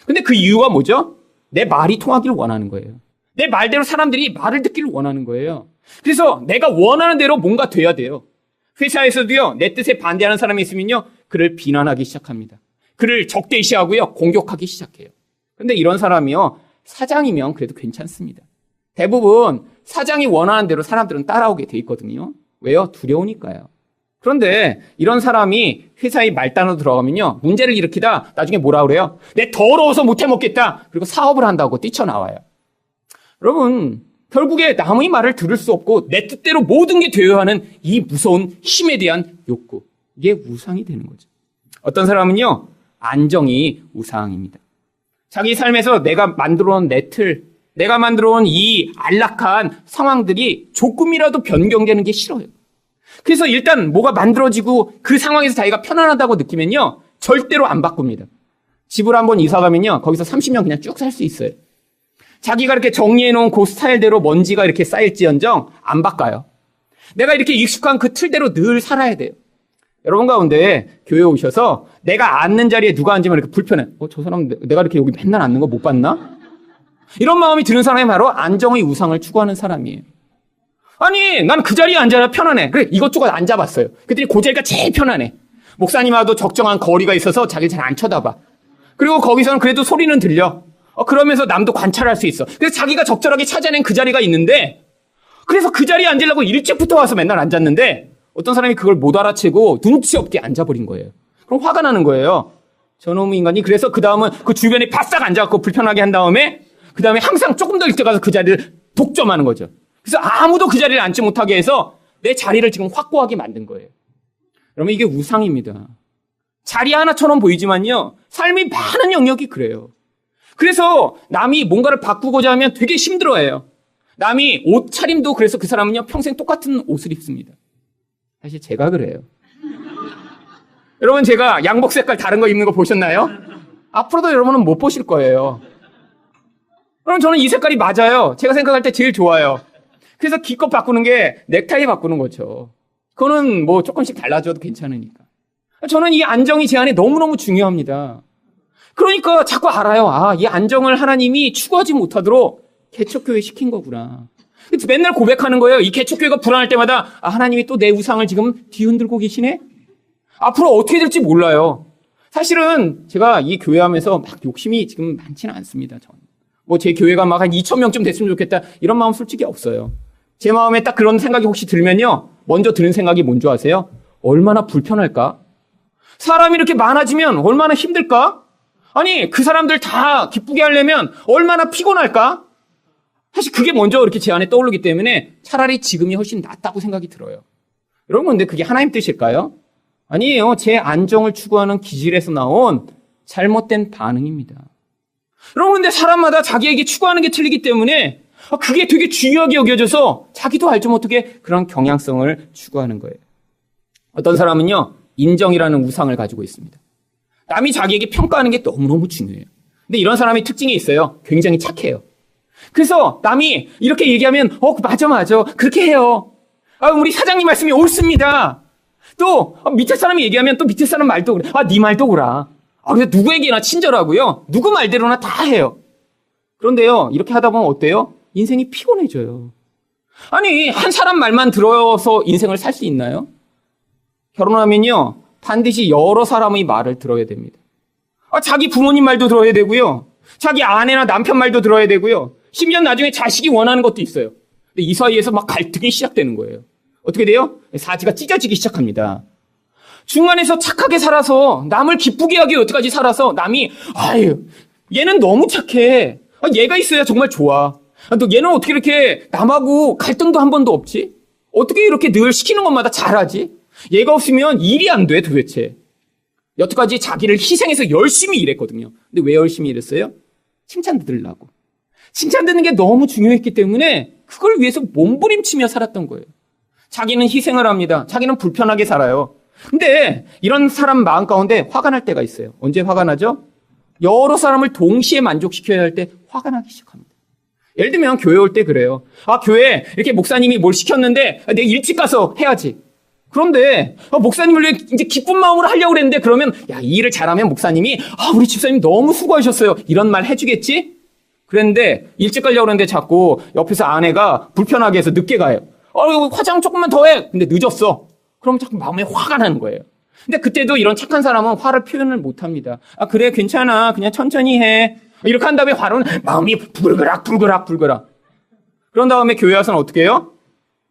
근데 그 이유가 뭐죠? 내 말이 통하기를 원하는 거예요. 내 말대로 사람들이 말을 듣기를 원하는 거예요. 그래서 내가 원하는 대로 뭔가 돼야 돼요. 회사에서도요, 내 뜻에 반대하는 사람이 있으면요, 그를 비난하기 시작합니다. 그를 적대시하고요, 공격하기 시작해요. 그런데 이런 사람이요, 사장이면 그래도 괜찮습니다. 대부분 사장이 원하는 대로 사람들은 따라오게 돼 있거든요. 왜요? 두려우니까요. 그런데 이런 사람이 회사의 말단으로 들어가면요, 문제를 일으키다 나중에 뭐라 그래요? 내 더러워서 못해 먹겠다. 그리고 사업을 한다고 뛰쳐나와요. 여러분, 결국에 남의 말을 들을 수 없고 내 뜻대로 모든 게 되어야 하는 이 무서운 힘에 대한 욕구, 이게 우상이 되는 거죠. 어떤 사람은요, 안정이 우상입니다. 자기 삶에서 내가 만들어온 내 틀, 내가 만들어온 이 안락한 상황들이 조금이라도 변경되는 게 싫어요. 그래서 일단 뭐가 만들어지고 그 상황에서 자기가 편안하다고 느끼면요, 절대로 안 바꿉니다. 집을 한번 이사 가면요, 거기서 30년 그냥 쭉 살 수 있어요. 자기가 이렇게 정리해놓은 그 스타일대로 먼지가 이렇게 쌓일지언정 안 바꿔요. 내가 이렇게 익숙한 그 틀대로 늘 살아야 돼요. 여러분 가운데 교회 오셔서 내가 앉는 자리에 누가 앉으면 이렇게 불편해. 저 사람 내가 이렇게 여기 맨날 앉는 거 못 봤나? 이런 마음이 드는 사람이 바로 안정의 우상을 추구하는 사람이에요. 아니, 난 그 자리에 앉아야 편안해. 그래, 이것저것 앉아봤어요. 그랬더니 그 자리가 제일 편안해. 목사님하고도 적정한 거리가 있어서 자기를 잘 안 쳐다봐. 그리고 거기서는 그래도 소리는 들려. 그러면서 남도 관찰할 수 있어. 그래서 자기가 적절하게 찾아낸 그 자리가 있는데, 그래서 그 자리에 앉으려고 일찍부터 와서 맨날 앉았는데, 어떤 사람이 그걸 못 알아채고 눈치 없게 앉아버린 거예요. 그럼 화가 나는 거예요. 저놈의 인간이. 그래서 그 다음은 그 주변에 바싹 앉아갖고 불편하게 한 다음에, 그 다음에 항상 조금 더 일찍 가서 그 자리를 독점하는 거죠. 그래서 아무도 그 자리를 앉지 못하게 해서 내 자리를 지금 확고하게 만든 거예요. 여러분, 이게 우상입니다. 자리 하나처럼 보이지만요, 삶이 많은 영역이 그래요. 그래서 남이 뭔가를 바꾸고자 하면 되게 힘들어해요. 남이 옷차림도 그래서 그 사람은요, 평생 똑같은 옷을 입습니다. 사실 제가 그래요. 여러분, 제가 양복 색깔 다른 거 입는 거 보셨나요? 앞으로도 여러분은 못 보실 거예요. 그럼 저는 이 색깔이 맞아요. 제가 생각할 때 제일 좋아요. 그래서 기껏 바꾸는 게 넥타이 바꾸는 거죠. 그거는 뭐 조금씩 달라져도 괜찮으니까. 저는 이 안정이 제 안에 너무너무 중요합니다. 그러니까 자꾸 알아요. 아, 이 안정을 하나님이 추구하지 못하도록 개척교회 시킨 거구나. 맨날 고백하는 거예요. 이 개척교회가 불안할 때마다 아, 하나님이 또 내 우상을 지금 뒤흔들고 계시네? 앞으로 어떻게 될지 몰라요. 사실은 제가 이 교회 하면서 막 욕심이 지금 많지는 않습니다. 저는. 뭐 제 교회가 막 한 2,000명쯤 됐으면 좋겠다. 이런 마음 솔직히 없어요. 제 마음에 딱 그런 생각이 혹시 들면요. 먼저 드는 생각이 뭔지 아세요? 얼마나 불편할까? 사람이 이렇게 많아지면 얼마나 힘들까? 아니, 그 사람들 다 기쁘게 하려면 얼마나 피곤할까? 사실 그게 먼저 이렇게 제 안에 떠오르기 때문에 차라리 지금이 훨씬 낫다고 생각이 들어요. 여러분, 근데 그게 하나님 뜻일까요? 아니에요. 제 안정을 추구하는 기질에서 나온 잘못된 반응입니다. 여러분, 근데 사람마다 자기에게 추구하는 게 틀리기 때문에 그게 되게 중요하게 여겨져서 자기도 알죠 못하게 그런 경향성을 추구하는 거예요. 어떤 사람은요, 인정이라는 우상을 가지고 있습니다. 남이 자기에게 평가하는 게 너무너무 중요해요. 근데 이런 사람의 특징이 있어요. 굉장히 착해요. 그래서 남이 이렇게 얘기하면 맞아 그렇게 해요. 우리 사장님 말씀이 옳습니다. 또 밑에 사람이 얘기하면 또 밑에 사람 말도 그래. 네 말도 그라. 그래서 누구에게나 친절하고요. 누구 말대로나 다 해요. 그런데요, 이렇게 하다 보면 어때요? 인생이 피곤해져요. 아니, 한 사람 말만 들어서 인생을 살 수 있나요? 결혼하면요, 반드시 여러 사람의 말을 들어야 됩니다. 자기 부모님 말도 들어야 되고요. 자기 아내나 남편 말도 들어야 되고요. 심지어 나중에 자식이 원하는 것도 있어요. 근데 이 사이에서 막 갈등이 시작되는 거예요. 어떻게 돼요? 사지가 찢어지기 시작합니다. 중간에서 착하게 살아서 남을 기쁘게 하기 여태까지 살아서 남이 얘는 너무 착해. 얘가 있어야 정말 좋아. 또 얘는 어떻게 이렇게 남하고 갈등도 한 번도 없지? 어떻게 이렇게 늘 시키는 것마다 잘하지? 얘가 없으면 일이 안 돼 도대체. 여태까지 자기를 희생해서 열심히 일했거든요. 근데 왜 열심히 일했어요? 칭찬 들으려고. 칭찬 듣는 게 너무 중요했기 때문에 그걸 위해서 몸부림치며 살았던 거예요. 자기는 희생을 합니다. 자기는 불편하게 살아요. 근데 이런 사람 마음 가운데 화가 날 때가 있어요. 언제 화가 나죠? 여러 사람을 동시에 만족시켜야 할 때 화가 나기 시작합니다. 예를 들면 교회 올 때 그래요. 교회 이렇게 목사님이 뭘 시켰는데 내가 일찍 가서 해야지. 그런데 목사님을 위해 이제 기쁜 마음으로 하려고 그랬는데 그러면 이 일을 잘하면 목사님이 우리 집사님 너무 수고하셨어요. 이런 말 해주겠지? 그랬는데 일찍 가려고 그랬는데 자꾸 옆에서 아내가 불편하게 해서 늦게 가요. 화장 조금만 더 해. 근데 늦었어. 그럼 자꾸 마음에 화가 나는 거예요. 근데 그때도 이런 착한 사람은 화를 표현을 못 합니다. 그래, 괜찮아. 그냥 천천히 해. 이렇게 한 다음에 화로는 마음이 불그락. 그런 다음에 교회 와서는 어떻게 해요?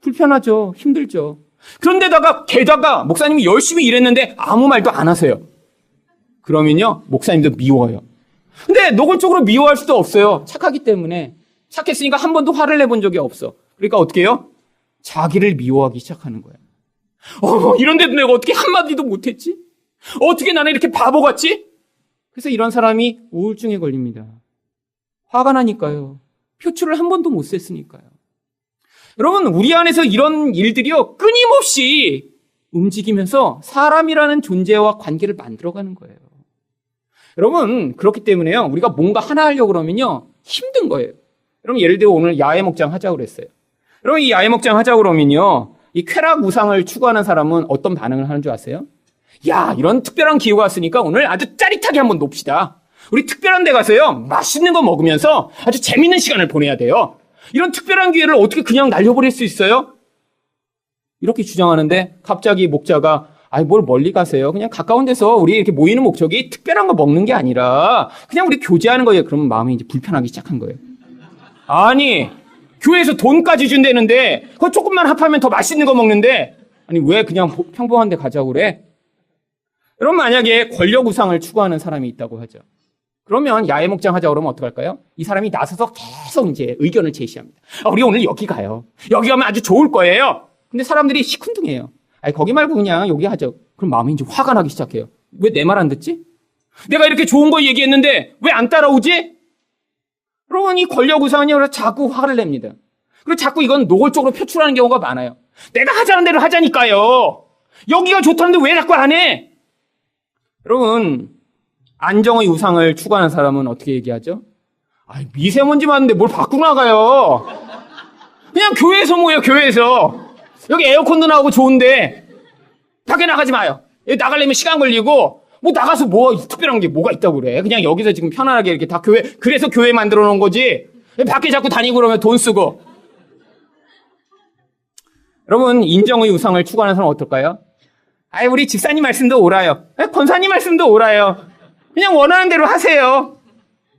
불편하죠. 힘들죠. 게다가 목사님이 열심히 일했는데 아무 말도 안 하세요. 그러면요, 목사님도 미워요. 근데 노골적으로 미워할 수도 없어요. 착하기 때문에. 착했으니까 한 번도 화를 내본 적이 없어. 그러니까 어떻게 해요? 자기를 미워하기 시작하는 거예요. 이런데도 내가 어떻게 한마디도 못했지? 어떻게 나는 이렇게 바보 같지? 그래서 이런 사람이 우울증에 걸립니다. 화가 나니까요. 표출을 한 번도 못 셌으니까요. 여러분, 우리 안에서 이런 일들이요, 끊임없이 움직이면서 사람이라는 존재와 관계를 만들어가는 거예요. 여러분, 그렇기 때문에요, 우리가 뭔가 하나 하려고 그러면요, 힘든 거예요. 여러분, 예를 들어 오늘 야외 목장 하자고 그랬어요. 여러분, 이 야외 목장 하자고 그러면요, 이 쾌락 우상을 추구하는 사람은 어떤 반응을 하는 줄 아세요? 이런 특별한 기회가 왔으니까 오늘 아주 짜릿하게 한번 놉시다. 우리 특별한 데 가서요, 맛있는 거 먹으면서 아주 재밌는 시간을 보내야 돼요. 이런 특별한 기회를 어떻게 그냥 날려버릴 수 있어요? 이렇게 주장하는데 갑자기 목자가 뭘 멀리 가세요? 그냥 가까운 데서 우리 이렇게 모이는 목적이 특별한 거 먹는 게 아니라 그냥 우리 교제하는 거예요. 그러면 마음이 이제 불편하기 시작한 거예요. 교회에서 돈까지 준다는데 그거 조금만 합하면 더 맛있는 거 먹는데 왜 그냥 평범한 데 가자고 그래? 여러분, 만약에 권력 우상을 추구하는 사람이 있다고 하죠. 그러면 야외 목장 하자고 그러면 어떡할까요? 이 사람이 나서서 계속 이제 의견을 제시합니다. 우리 오늘 여기 가요. 여기 가면 아주 좋을 거예요. 근데 사람들이 시큰둥해요. 거기 말고 그냥 여기 하죠. 그럼 마음이 이제 화가 나기 시작해요. 왜 내 말 안 듣지? 내가 이렇게 좋은 거 얘기했는데 왜 안 따라오지? 여러분, 이 권력 우상은요, 자꾸 화를 냅니다. 그리고 자꾸 이건 노골적으로 표출하는 경우가 많아요. 내가 하자는 대로 하자니까요. 여기가 좋다는데 왜 자꾸 안 해? 여러분, 안정의 우상을 추구하는 사람은 어떻게 얘기하죠? 미세먼지 맞는데 뭘 밖으로 나가요? 그냥 교회에서 모여요, 교회에서. 여기 에어컨도 나오고 좋은데 밖에 나가지 마요. 여기 나가려면 시간 걸리고 뭐 나가서 뭐 특별한 게 뭐가 있다고 그래. 그냥 여기서 지금 편안하게 이렇게 다 교회, 그래서 교회 만들어 놓은 거지. 밖에 자꾸 다니고 그러면 돈 쓰고. 여러분, 인정의 우상을 추구하는 사람은 어떨까요? 우리 집사님 말씀도 옳아요. 권사님 말씀도 옳아요. 그냥 원하는 대로 하세요.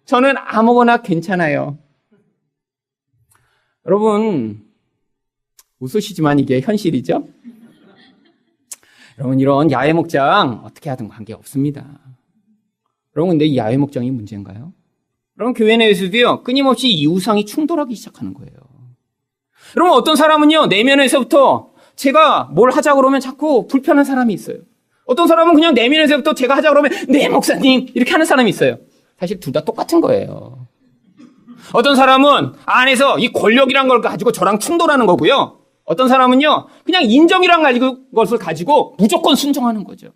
저는 아무거나 괜찮아요. 여러분, 웃으시지만 이게 현실이죠? 여러분, 이런 야외 목장 어떻게 하든 관계없습니다. 여러분, 근데 이 야외 목장이 문제인가요? 여러분, 교회 내에서도요, 끊임없이 이 우상이 충돌하기 시작하는 거예요. 여러분, 어떤 사람은요, 내면에서부터 제가 뭘 하자 그러면 자꾸 불편한 사람이 있어요. 어떤 사람은 그냥 내면에서부터 제가 하자 그러면 네, 목사님, 이렇게 하는 사람이 있어요. 사실 둘 다 똑같은 거예요. 어떤 사람은 안에서 이 권력이란 걸 가지고 저랑 충돌하는 거고요. 어떤 사람은요, 그냥 인정이란 것을 가지고 무조건 순종하는 거죠.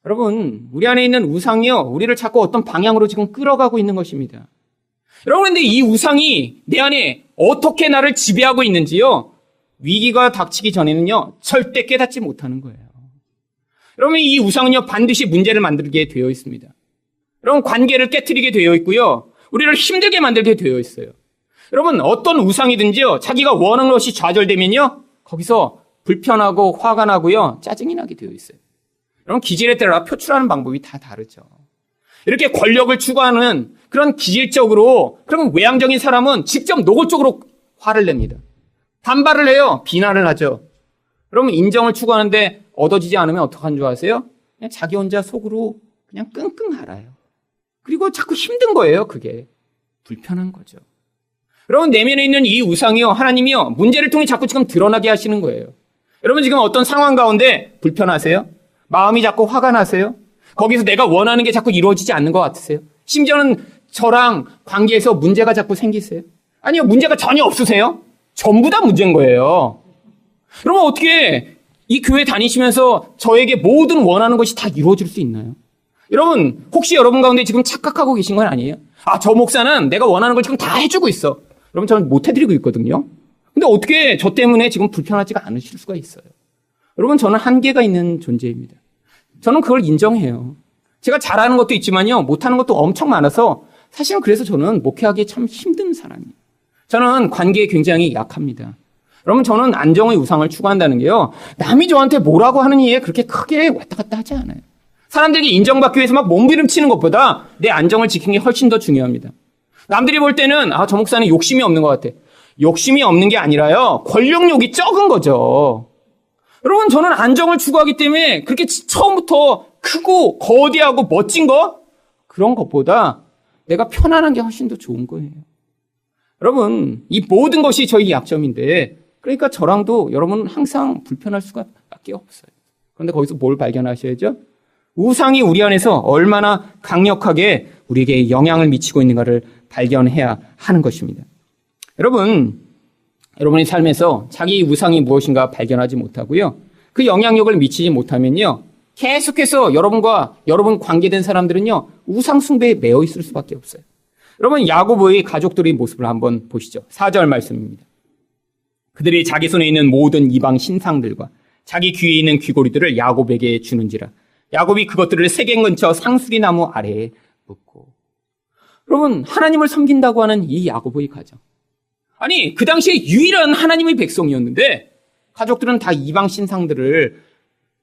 여러분, 우리 안에 있는 우상이요, 우리를 자꾸 어떤 방향으로 지금 끌어가고 있는 것입니다. 여러분, 근데 이 우상이 내 안에 어떻게 나를 지배하고 있는지요, 위기가 닥치기 전에는요, 절대 깨닫지 못하는 거예요. 여러분, 이 우상은요, 반드시 문제를 만들게 되어 있습니다. 여러분, 관계를 깨트리게 되어 있고요, 우리를 힘들게 만들게 되어 있어요. 여러분, 어떤 우상이든지요, 자기가 원하는 것이 좌절되면요, 거기서 불편하고 화가 나고요, 짜증이 나게 되어 있어요. 여러분, 기질에 따라 표출하는 방법이 다 다르죠. 이렇게 권력을 추구하는 그런 기질적으로, 그러면 외향적인 사람은 직접 노골적으로 화를 냅니다. 반발을 해요. 비난을 하죠. 그러면 인정을 추구하는데 얻어지지 않으면 어떡하는 줄 아세요? 그냥 자기 혼자 속으로 그냥 끙끙 앓아요. 그리고 자꾸 힘든 거예요, 그게. 불편한 거죠. 여러분, 내면에 있는 이 우상이요, 하나님이요, 문제를 통해 자꾸 지금 드러나게 하시는 거예요. 여러분, 지금 어떤 상황 가운데 불편하세요? 마음이 자꾸 화가 나세요? 거기서 내가 원하는 게 자꾸 이루어지지 않는 것 같으세요? 심지어는 저랑 관계에서 문제가 자꾸 생기세요? 아니요, 문제가 전혀 없으세요? 전부 다 문제인 거예요. 그러면 어떻게 이 교회 다니시면서 저에게 모든 원하는 것이 다 이루어질 수 있나요? 여러분, 혹시 여러분 가운데 지금 착각하고 계신 건 아니에요? 저 목사는 내가 원하는 걸 지금 다 해주고 있어. 여러분, 저는 못 해드리고 있거든요. 근데 어떻게 저 때문에 지금 불편하지가 않으실 수가 있어요? 여러분, 저는 한계가 있는 존재입니다. 저는 그걸 인정해요. 제가 잘하는 것도 있지만요, 못하는 것도 엄청 많아서 사실은 그래서 저는 목회하기 참 힘든 사람이에요. 저는 관계에 굉장히 약합니다. 여러분, 저는 안정의 우상을 추구한다는 게요, 남이 저한테 뭐라고 하는 이에 그렇게 크게 왔다 갔다 하지 않아요. 사람들에게 인정받기 위해서 막 몸부림치는 것보다 내 안정을 지키는 게 훨씬 더 중요합니다. 남들이 볼 때는 저 목사는 욕심이 없는 것 같아. 욕심이 없는 게 아니라요, 권력욕이 적은 거죠. 여러분, 저는 안정을 추구하기 때문에 그렇게 처음부터 크고 거대하고 멋진 거, 그런 것보다 내가 편안한 게 훨씬 더 좋은 거예요. 여러분, 이 모든 것이 저희 약점인데, 그러니까 저랑도 여러분은 항상 불편할 수밖에 없어요. 그런데 거기서 뭘 발견하셔야죠? 우상이 우리 안에서 얼마나 강력하게 우리에게 영향을 미치고 있는가를 발견해야 하는 것입니다. 여러분의 삶에서 자기 우상이 무엇인가 발견하지 못하고요, 그 영향력을 미치지 못하면요, 계속해서 여러분과 여러분 관계된 사람들은요, 우상 숭배에 매여 있을 수밖에 없어요. 여러분, 야고보의 가족들의 모습을 한번 보시죠. 4절 말씀입니다. 그들이 자기 손에 있는 모든 이방 신상들과 자기 귀에 있는 귀고리들을 야곱에게 주는지라 야곱이 그것들을 세겜 근처 상수리 나무 아래에 묻고. 여러분, 하나님을 섬긴다고 하는 이 야고보의 가정, 아니, 그 당시에 유일한 하나님의 백성이었는데 가족들은 다 이방 신상들을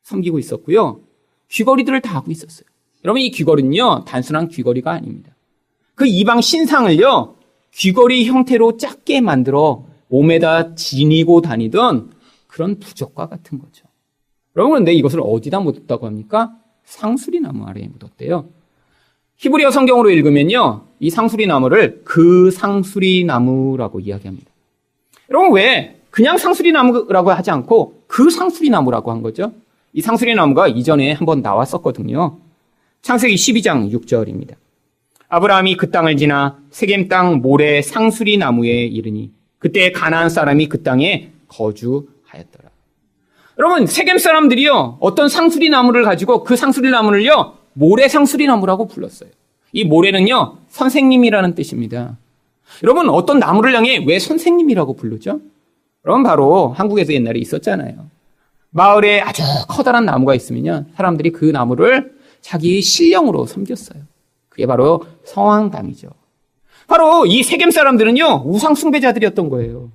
섬기고 있었고요, 귀걸이들을 다 하고 있었어요. 여러분, 이 귀걸이는요, 단순한 귀걸이가 아닙니다. 그 이방 신상을요, 귀걸이 형태로 작게 만들어 몸에다 지니고 다니던 그런 부적과 같은 거죠. 여러분, 근데 이것을 어디다 묻었다고 합니까? 상수리 나무 아래에 묻었대요. 히브리어 성경으로 읽으면요, 이 상수리 나무를 그 상수리 나무라고 이야기합니다. 여러분, 왜 그냥 상수리 나무라고 하지 않고 그 상수리 나무라고 한 거죠? 이 상수리 나무가 이전에 한번 나왔었거든요. 창세기 12장 6절입니다. 아브라함이 그 땅을 지나 세겜 땅 모래 상수리 나무에 이르니 그때 가나안 사람이 그 땅에 거주하였더라. 여러분, 세겜 사람들이요, 어떤 상수리 나무를 가지고 그 상수리 나무를요, 모래 상수리 나무라고 불렀어요. 이 모래는요, 선생님이라는 뜻입니다. 여러분, 어떤 나무를 향해 왜 선생님이라고 부르죠? 여러분, 바로 한국에서 옛날에 있었잖아요. 마을에 아주 커다란 나무가 있으면요, 사람들이 그 나무를 자기 신령으로 섬겼어요. 그게 바로 성황당이죠. 바로 이 세겜 사람들은요, 우상 숭배자들이었던 거예요.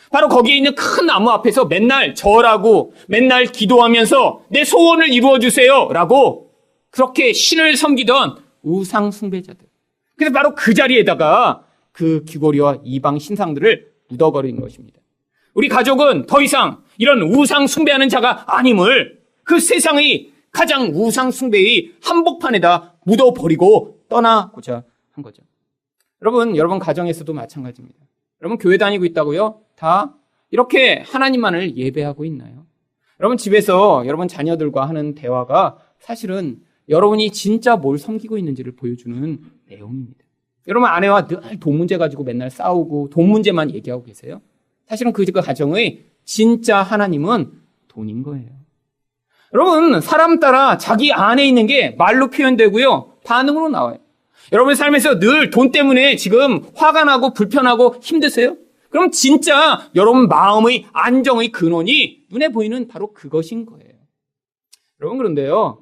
바로 거기에 있는 큰 나무 앞에서 맨날 절하고 맨날 기도하면서 내 소원을 이루어주세요 라고 그렇게 신을 섬기던 우상 숭배자들. 그래서 바로 그 자리에다가 그 귀고리와 이방 신상들을 묻어버린 것입니다. 우리 가족은 더 이상 이런 우상 숭배하는 자가 아님을 그 세상의 가장 우상 숭배의 한복판에다 묻어버리고 떠나고자 한 거죠. 여러분 가정에서도 마찬가지입니다. 여러분 교회 다니고 있다고요? 다 이렇게 하나님만을 예배하고 있나요? 여러분 집에서 여러분 자녀들과 하는 대화가 사실은 여러분이 진짜 뭘 섬기고 있는지를 보여주는 내용입니다. 여러분 아내와 늘 돈 문제 가지고 맨날 싸우고 돈 문제만 얘기하고 계세요? 사실은 그 가정의 진짜 하나님은 돈인 거예요. 여러분 사람 따라 자기 안에 있는 게 말로 표현되고요. 반응으로 나와요. 여러분 삶에서 늘 돈 때문에 지금 화가 나고 불편하고 힘드세요? 그럼 진짜 여러분 마음의 안정의 근원이 눈에 보이는 바로 그것인 거예요. 여러분 그런데요.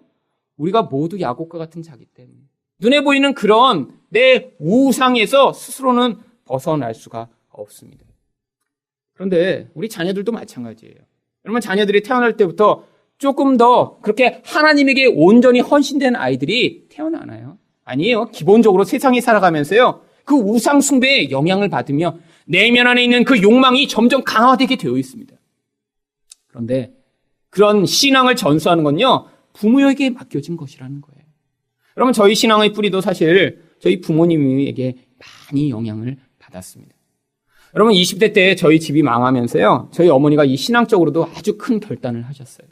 우리가 모두 야곱과 같은 자기 때문에 눈에 보이는 그런 내 우상에서 스스로는 벗어날 수가 없습니다. 그런데 우리 자녀들도 마찬가지예요. 여러분 자녀들이 태어날 때부터 조금 더 그렇게 하나님에게 온전히 헌신된 아이들이 태어나나요? 아니에요. 기본적으로 세상에 살아가면서요. 그 우상 숭배의 영향을 받으며 내면 안에 있는 그 욕망이 점점 강화되게 되어 있습니다. 그런데 그런 신앙을 전수하는 건요. 부모에게 맡겨진 것이라는 거예요. 여러분 저희 신앙의 뿌리도 사실 저희 부모님에게 많이 영향을 받았습니다. 여러분 20대 때 저희 집이 망하면서요. 저희 어머니가 이 신앙적으로도 아주 큰 결단을 하셨어요.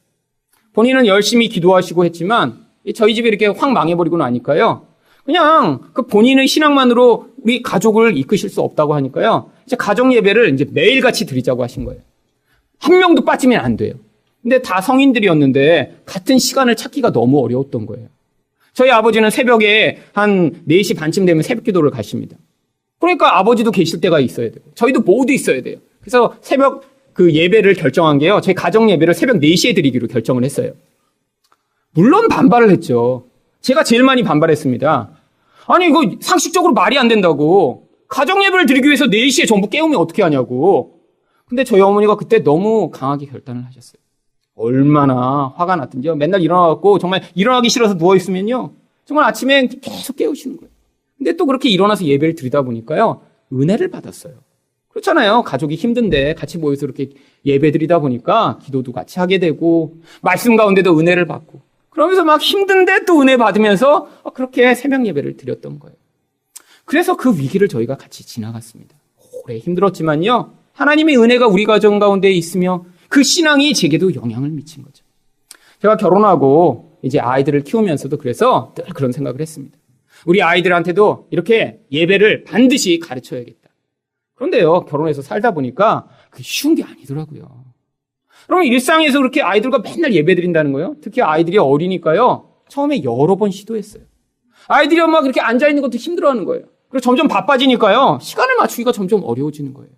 본인은 열심히 기도하시고 했지만 저희 집이 이렇게 확 망해버리고 나니까요. 그냥 그 본인의 신앙만으로 우리 가족을 이끄실 수 없다고 하니까요. 이제 가정 예배를 이제 매일같이 드리자고 하신 거예요. 한 명도 빠지면 안 돼요. 근데 다 성인들이었는데 같은 시간을 찾기가 너무 어려웠던 거예요. 저희 아버지는 새벽에 한 4시 반쯤 되면 새벽 기도를 가십니다. 그러니까 아버지도 계실 때가 있어야 돼요. 저희도 모두 있어야 돼요. 그래서 새벽 그 예배를 결정한 게요. 저희 가정 예배를 새벽 4시에 드리기로 결정을 했어요. 물론 반발을 했죠. 제가 제일 많이 반발했습니다. 아니 이거 상식적으로 말이 안 된다고. 가정 예배를 드리기 위해서 4시에 전부 깨우면 어떻게 하냐고. 근데 저희 어머니가 그때 너무 강하게 결단을 하셨어요. 얼마나 화가 났든지요. 맨날 일어나갖고 정말 일어나기 싫어서 누워있으면요. 정말 아침에 계속 깨우시는 거예요. 근데 또 그렇게 일어나서 예배를 드리다 보니까요. 은혜를 받았어요. 그렇잖아요. 가족이 힘든데 같이 모여서 이렇게 예배 드리다 보니까 기도도 같이 하게 되고 말씀 가운데도 은혜를 받고 그러면서 막 힘든데 또 은혜 받으면서 그렇게 새벽 예배를 드렸던 거예요. 그래서 그 위기를 저희가 같이 지나갔습니다. 오래 힘들었지만요. 하나님의 은혜가 우리 가정 가운데 있으며 그 신앙이 제게도 영향을 미친 거죠. 제가 결혼하고 이제 아이들을 키우면서도 그래서 늘 그런 생각을 했습니다. 우리 아이들한테도 이렇게 예배를 반드시 가르쳐야겠다. 그런데요, 결혼해서 살다 보니까 그게 쉬운 게 아니더라고요. 그럼 일상에서 그렇게 아이들과 맨날 예배 드린다는 거예요. 특히 아이들이 어리니까요. 처음에 여러 번 시도했어요. 아이들이 막 그렇게 앉아있는 것도 힘들어하는 거예요. 그리고 점점 바빠지니까요. 시간을 맞추기가 점점 어려워지는 거예요.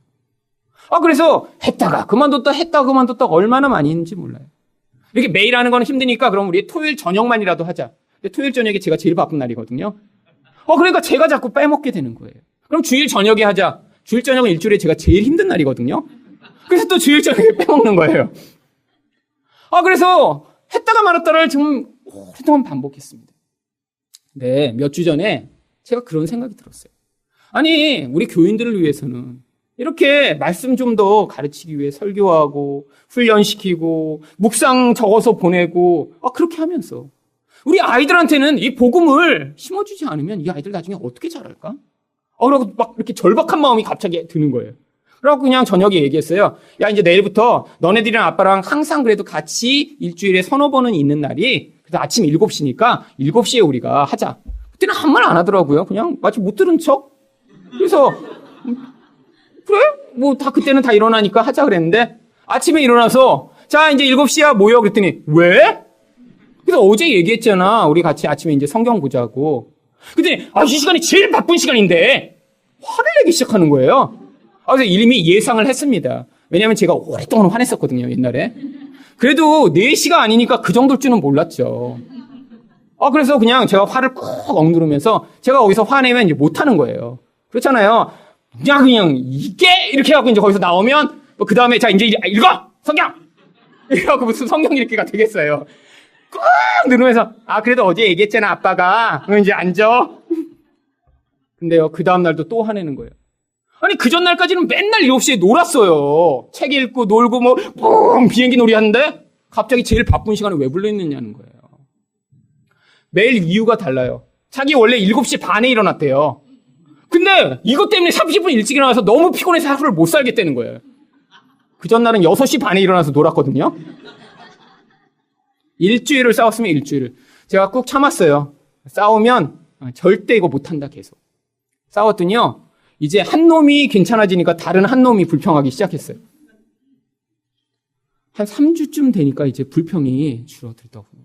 그래서 했다가 그만뒀다 얼마나 많이 했는지 몰라요. 이렇게 매일 하는 건 힘드니까 그럼 우리 토요일 저녁만이라도 하자. 근데 토요일 저녁에 제가 제일 바쁜 날이거든요. 그러니까 제가 자꾸 빼먹게 되는 거예요. 그럼 주일 저녁에 하자. 주일 저녁은 일주일에 제가 제일 힘든 날이거든요. 그래서 또 주일 저녁에 빼먹는 거예요. 그래서 했다가 말았다를 좀 오랫동안 반복했습니다. 네, 몇 주 전에 제가 그런 생각이 들었어요. 아니, 우리 교인들을 위해서는 이렇게 말씀 좀 더 가르치기 위해 설교하고 훈련시키고 묵상 적어서 보내고 그렇게 하면서 우리 아이들한테는 이 복음을 심어주지 않으면 이 아이들 나중에 어떻게 자랄까? 그러고 막 이렇게 절박한 마음이 갑자기 드는 거예요. 그래갖고 그냥 저녁에 얘기했어요. 야, 이제 내일부터 너네들이랑 아빠랑 항상 그래도 같이 일주일에 서너 번은 있는 날이 그래서 아침 7시니까 7시에 우리가 하자. 그때는 한 말 안 하더라고요. 그냥 마치 못 들은 척. 그래서 그래? 뭐 다 그때는 다 일어나니까 하자 그랬는데 아침에 일어나서 자 이제 7시야 모여 그랬더니 왜? 그래서 어제 얘기했잖아. 우리 같이 아침에 이제 성경 보자고. 근데 이 시간이 제일 바쁜 시간인데 화를 내기 시작하는 거예요. 그래서 이미 예상을 했습니다. 왜냐하면 제가 오랫동안 화냈었거든요, 옛날에. 그래도 4시가 아니니까 그 정도일 줄은 몰랐죠. 그래서 그냥 제가 화를 꾹 억누르면서 제가 거기서 화내면 이제 못하는 거예요. 그렇잖아요. 그냥 이게 이렇게 하고 이제 거기서 나오면 그 다음에 자 이제 읽어 성경 이러고 무슨 성경 읽기가 되겠어요. 꾹 누르면서 그래도 어제 얘기했잖아 아빠가. 그럼 이제 앉아. 근데요 그 다음 날도 또 화내는 거예요. 아니 그 전날까지는 맨날 7시에 놀았어요. 책 읽고 놀고 비행기 놀이 하는데 갑자기 제일 바쁜 시간에 왜 불렀느냐는 거예요. 매일 이유가 달라요. 자기 원래 7시 반에 일어났대요. 근데 이것 때문에 30분 일찍 일어나서 너무 피곤해서 하루를 못 살겠다는 거예요. 그 전날은 6시 반에 일어나서 놀았거든요. 일주일을 싸웠으면 일주일을. 제가 꾹 참았어요. 싸우면 절대 이거 못한다 계속. 싸웠더니요. 이제 한 놈이 괜찮아지니까 다른 한 놈이 불평하기 시작했어요. 한 3주쯤 되니까 이제 불평이 줄어들더군요.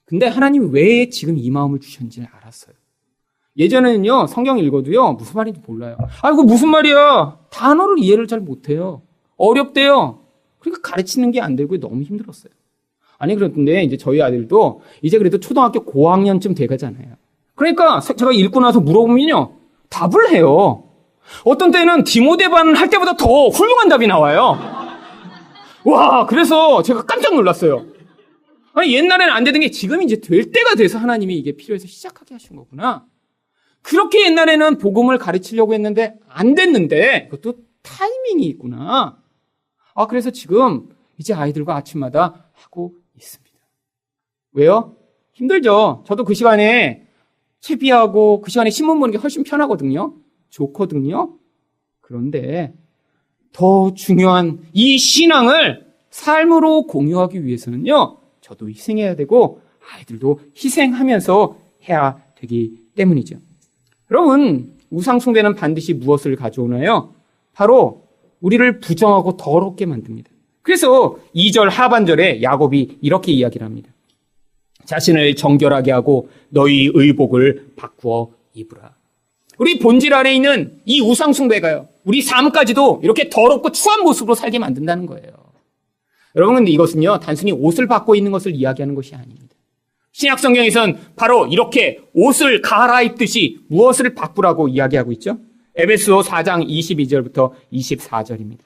근데 하나님이 왜 지금 이 마음을 주셨는지를 알았어요. 예전에는요, 성경 읽어도요, 무슨 말인지 몰라요. 이거 무슨 말이야? 단어를 이해를 잘 못해요. 어렵대요. 그러니까 가르치는 게 안 되고 너무 힘들었어요. 그런데 이제 저희 아들도 이제 그래도 초등학교 고학년쯤 돼가잖아요. 그러니까 제가 읽고 나서 물어보면요, 답을 해요. 어떤 때는 디모데반 할 때보다 더 훌륭한 답이 나와요. 와, 그래서 제가 깜짝 놀랐어요. 옛날에는 안 되던 게 지금 이제 될 때가 돼서 하나님이 이게 필요해서 시작하게 하신 거구나. 그렇게 옛날에는 복음을 가르치려고 했는데 안 됐는데 그것도 타이밍이 있구나. 그래서 지금 이제 아이들과 아침마다 하고 있습니다. 왜요? 힘들죠. 저도 그 시간에 채비하고 그 시간에 신문 보는 게 훨씬 편하거든요. 좋거든요. 그런데 더 중요한 이 신앙을 삶으로 공유하기 위해서는요. 저도 희생해야 되고 아이들도 희생하면서 해야 되기 때문이죠. 여러분, 우상숭배는 반드시 무엇을 가져오나요? 바로 우리를 부정하고 더럽게 만듭니다. 그래서 2절 하반절에 야곱이 이렇게 이야기를 합니다. 자신을 정결하게 하고 너희 의복을 바꾸어 입으라. 우리 본질 안에 있는 이 우상숭배가요. 우리 삶까지도 이렇게 더럽고 추한 모습으로 살게 만든다는 거예요. 여러분, 근데 이것은요, 단순히 옷을 바꿔 입는 것을 이야기하는 것이 아닙니다. 신약 성경에서는 바로 이렇게 옷을 갈아입듯이 무엇을 바꾸라고 이야기하고 있죠? 에베소 4장 22절부터 24절입니다.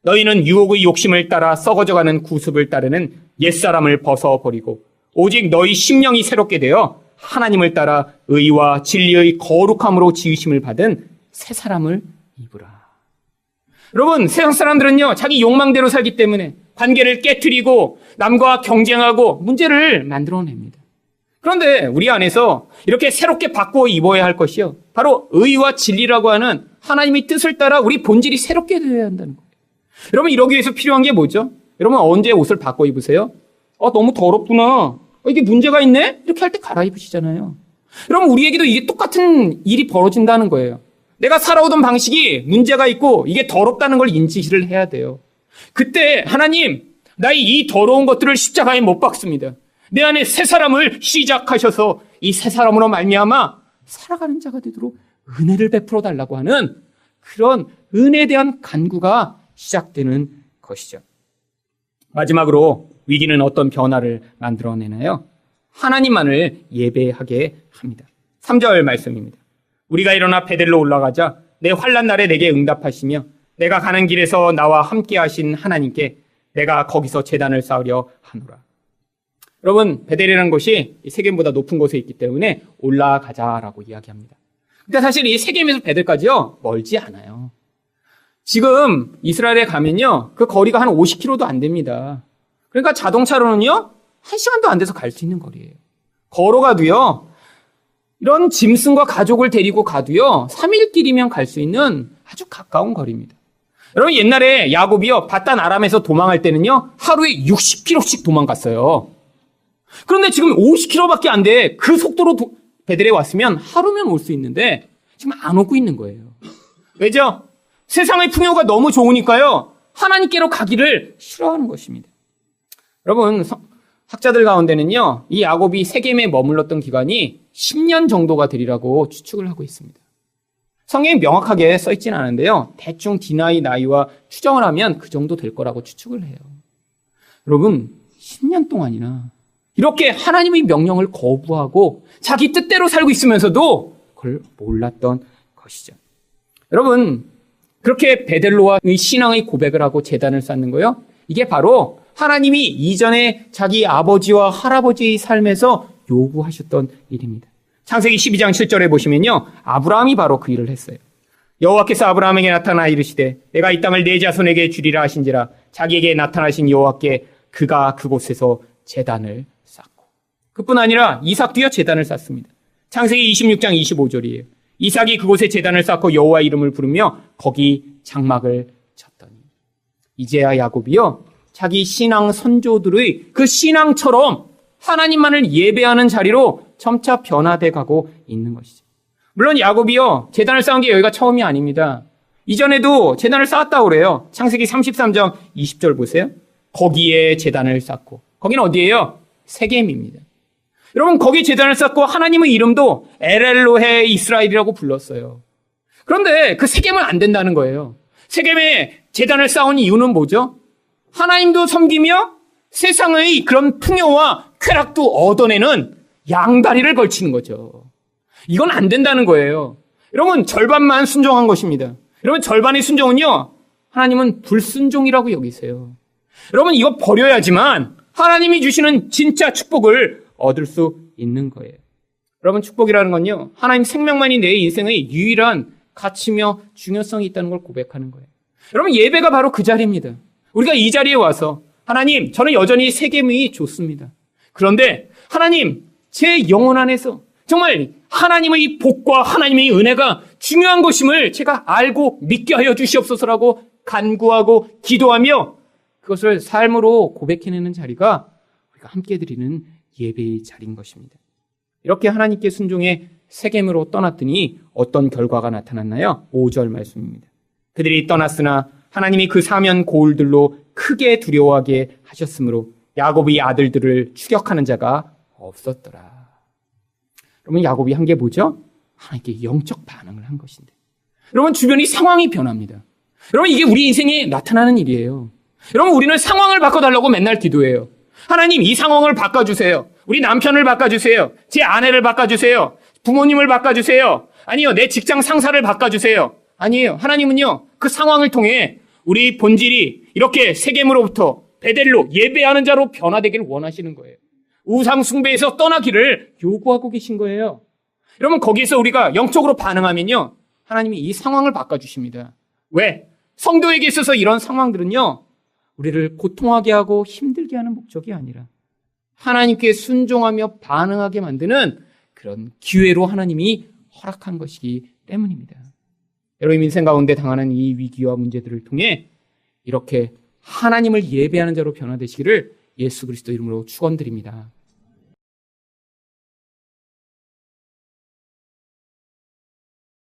너희는 유혹의 욕심을 따라 썩어져가는 구습을 따르는 옛사람을 벗어버리고 오직 너희 심령이 새롭게 되어 하나님을 따라 의와 진리의 거룩함으로 지으심을 받은 새 사람을 입으라. 여러분, 세상 사람들은요, 자기 욕망대로 살기 때문에 관계를 깨트리고 남과 경쟁하고 문제를 만들어냅니다. 그런데 우리 안에서 이렇게 새롭게 바꾸어 입어야 할 것이요, 바로 의와 진리라고 하는 하나님의 뜻을 따라 우리 본질이 새롭게 되어야 한다는 거예요. 여러분, 이러기 위해서 필요한 게 뭐죠? 여러분, 언제 옷을 바꿔 입으세요? 너무 더럽구나. 이게 문제가 있네? 이렇게 할 때 갈아입으시잖아요. 여러분, 우리에게도 이게 똑같은 일이 벌어진다는 거예요. 내가 살아오던 방식이 문제가 있고 이게 더럽다는 걸 인지를 해야 돼요. 그때 하나님, 나의 이 더러운 것들을 십자가에 못 박습니다. 내 안에 새 사람을 시작하셔서 이 새 사람으로 말미암아 살아가는 자가 되도록 은혜를 베풀어 달라고 하는 그런 은혜에 대한 간구가 시작되는 것이죠. 마지막으로 위기는 어떤 변화를 만들어내나요? 하나님만을 예배하게 합니다. 3절 말씀입니다. 우리가 일어나 베델로 올라가자 내 환난 날에 내게 응답하시며 내가 가는 길에서 나와 함께 하신 하나님께 내가 거기서 제단을 쌓으려 하노라. 여러분, 베델이라는 곳이 세겜보다 높은 곳에 있기 때문에 올라가자라고 이야기합니다. 근데 사실 이 세겜에서 베델까지요, 멀지 않아요. 지금 이스라엘에 가면요, 그 거리가 한 50km도 안 됩니다. 그러니까 자동차로는요, 1시간도 안 돼서 갈 수 있는 거리예요. 걸어가도요, 이런 짐승과 가족을 데리고 가도요, 3일길이면 갈 수 있는 아주 가까운 거리입니다. 여러분, 옛날에 야곱이요, 바단 아람에서 도망할 때는요, 하루에 60km씩 도망갔어요. 그런데 지금 50km밖에 안 돼. 그 속도로 베델에 왔으면 하루면 올 수 있는데 지금 안 오고 있는 거예요. 왜죠? 세상의 풍요가 너무 좋으니까요, 하나님께로 가기를 싫어하는 것입니다. 여러분, 학자들 가운데는요, 이 야곱이 세겜에 머물렀던 기간이 10년 정도가 되리라고 추측을 하고 있습니다. 성경에 명확하게 써있지는 않은데요, 대충 디나이 나이와 추정을 하면 그 정도 될 거라고 추측을 해요. 여러분, 10년 동안이나 이렇게 하나님의 명령을 거부하고 자기 뜻대로 살고 있으면서도 그걸 몰랐던 것이죠. 여러분, 그렇게 베델로와의 신앙의 고백을 하고 제단을 쌓는 거요, 이게 바로 하나님이 이전에 자기 아버지와 할아버지의 삶에서 요구하셨던 일입니다. 창세기 12장 7절에 보시면요, 아브라함이 바로 그 일을 했어요. 여호와께서 아브라함에게 나타나 이르시되 내가 이 땅을 네 자손에게 주리라 하신지라 자기에게 나타나신 여호와께 그가 그곳에서 제단을 쌓고, 그뿐 아니라 이삭도요 제단을 쌓습니다. 창세기 26장 25절이에요. 이삭이 그곳에 제단을 쌓고 여호와 이름을 부르며 거기 장막을 쳤더니. 이제야 야곱이요 자기 신앙 선조들의 그 신앙처럼 하나님만을 예배하는 자리로 점차 변화돼 가고 있는 것이죠. 물론 야곱이요 제단을 쌓은 게 여기가 처음이 아닙니다. 이전에도 제단을 쌓았다고 그래요. 창세기 33장 20절 보세요. 거기에 제단을 쌓고, 거기는 어디예요? 세겜입니다. 여러분, 거기 제단을 쌓고 하나님의 이름도 엘엘로헤 이스라엘이라고 불렀어요. 그런데 그 세겜은 안 된다는 거예요. 세겜에 제단을 쌓은 이유는 뭐죠? 하나님도 섬기며 세상의 그런 풍요와 쾌락도 얻어내는 양다리를 걸치는 거죠. 이건 안 된다는 거예요. 여러분, 절반만 순종한 것입니다. 여러분, 절반의 순종은요, 하나님은 불순종이라고 여기세요. 여러분, 이거 버려야지만 하나님이 주시는 진짜 축복을 얻을 수 있는 거예요. 여러분, 축복이라는 건요, 하나님 생명만이 내 인생의 유일한 가치며 중요성이 있다는 걸 고백하는 거예요. 여러분, 예배가 바로 그 자리입니다. 우리가 이 자리에 와서 하나님, 저는 여전히 세겜이 좋습니다. 그런데 하나님, 제 영혼 안에서 정말 하나님의 복과 하나님의 은혜가 중요한 것임을 제가 알고 믿게 하여 주시옵소서라고 간구하고 기도하며 그것을 삶으로 고백해내는 자리가 우리가 함께 드리는 예배의 자리인 것입니다. 이렇게 하나님께 순종해 세겜으로 떠났더니 어떤 결과가 나타났나요? 5절 말씀입니다. 그들이 떠났으나 하나님이 그 사면 고울들로 크게 두려워하게 하셨으므로 야곱의 아들들을 추격하는 자가 없었더라. 여러분, 야곱이 한 게 뭐죠? 하나님께 영적 반응을 한 것인데. 여러분, 주변이 상황이 변합니다. 여러분, 이게 우리 인생에 나타나는 일이에요. 여러분, 우리는 상황을 바꿔달라고 맨날 기도해요. 하나님, 이 상황을 바꿔주세요. 우리 남편을 바꿔주세요. 제 아내를 바꿔주세요. 부모님을 바꿔주세요. 아니요, 내 직장 상사를 바꿔주세요. 아니에요. 하나님은요, 그 상황을 통해 우리 본질이 이렇게 세겜으로부터 베델로 예배하는 자로 변화되기를 원하시는 거예요. 우상 숭배에서 떠나기를 요구하고 계신 거예요. 여러분, 거기에서 우리가 영적으로 반응하면요, 하나님이 이 상황을 바꿔주십니다. 왜? 성도에게 있어서 이런 상황들은요, 우리를 고통하게 하고 힘들게 하는 목적이 아니라 하나님께 순종하며 반응하게 만드는 그런 기회로 하나님이 허락한 것이기 때문입니다. 여러분, 인생 가운데 당하는 이 위기와 문제들을 통해 이렇게 하나님을 예배하는 자로 변화되시기를 예수 그리스도 이름으로 축원드립니다.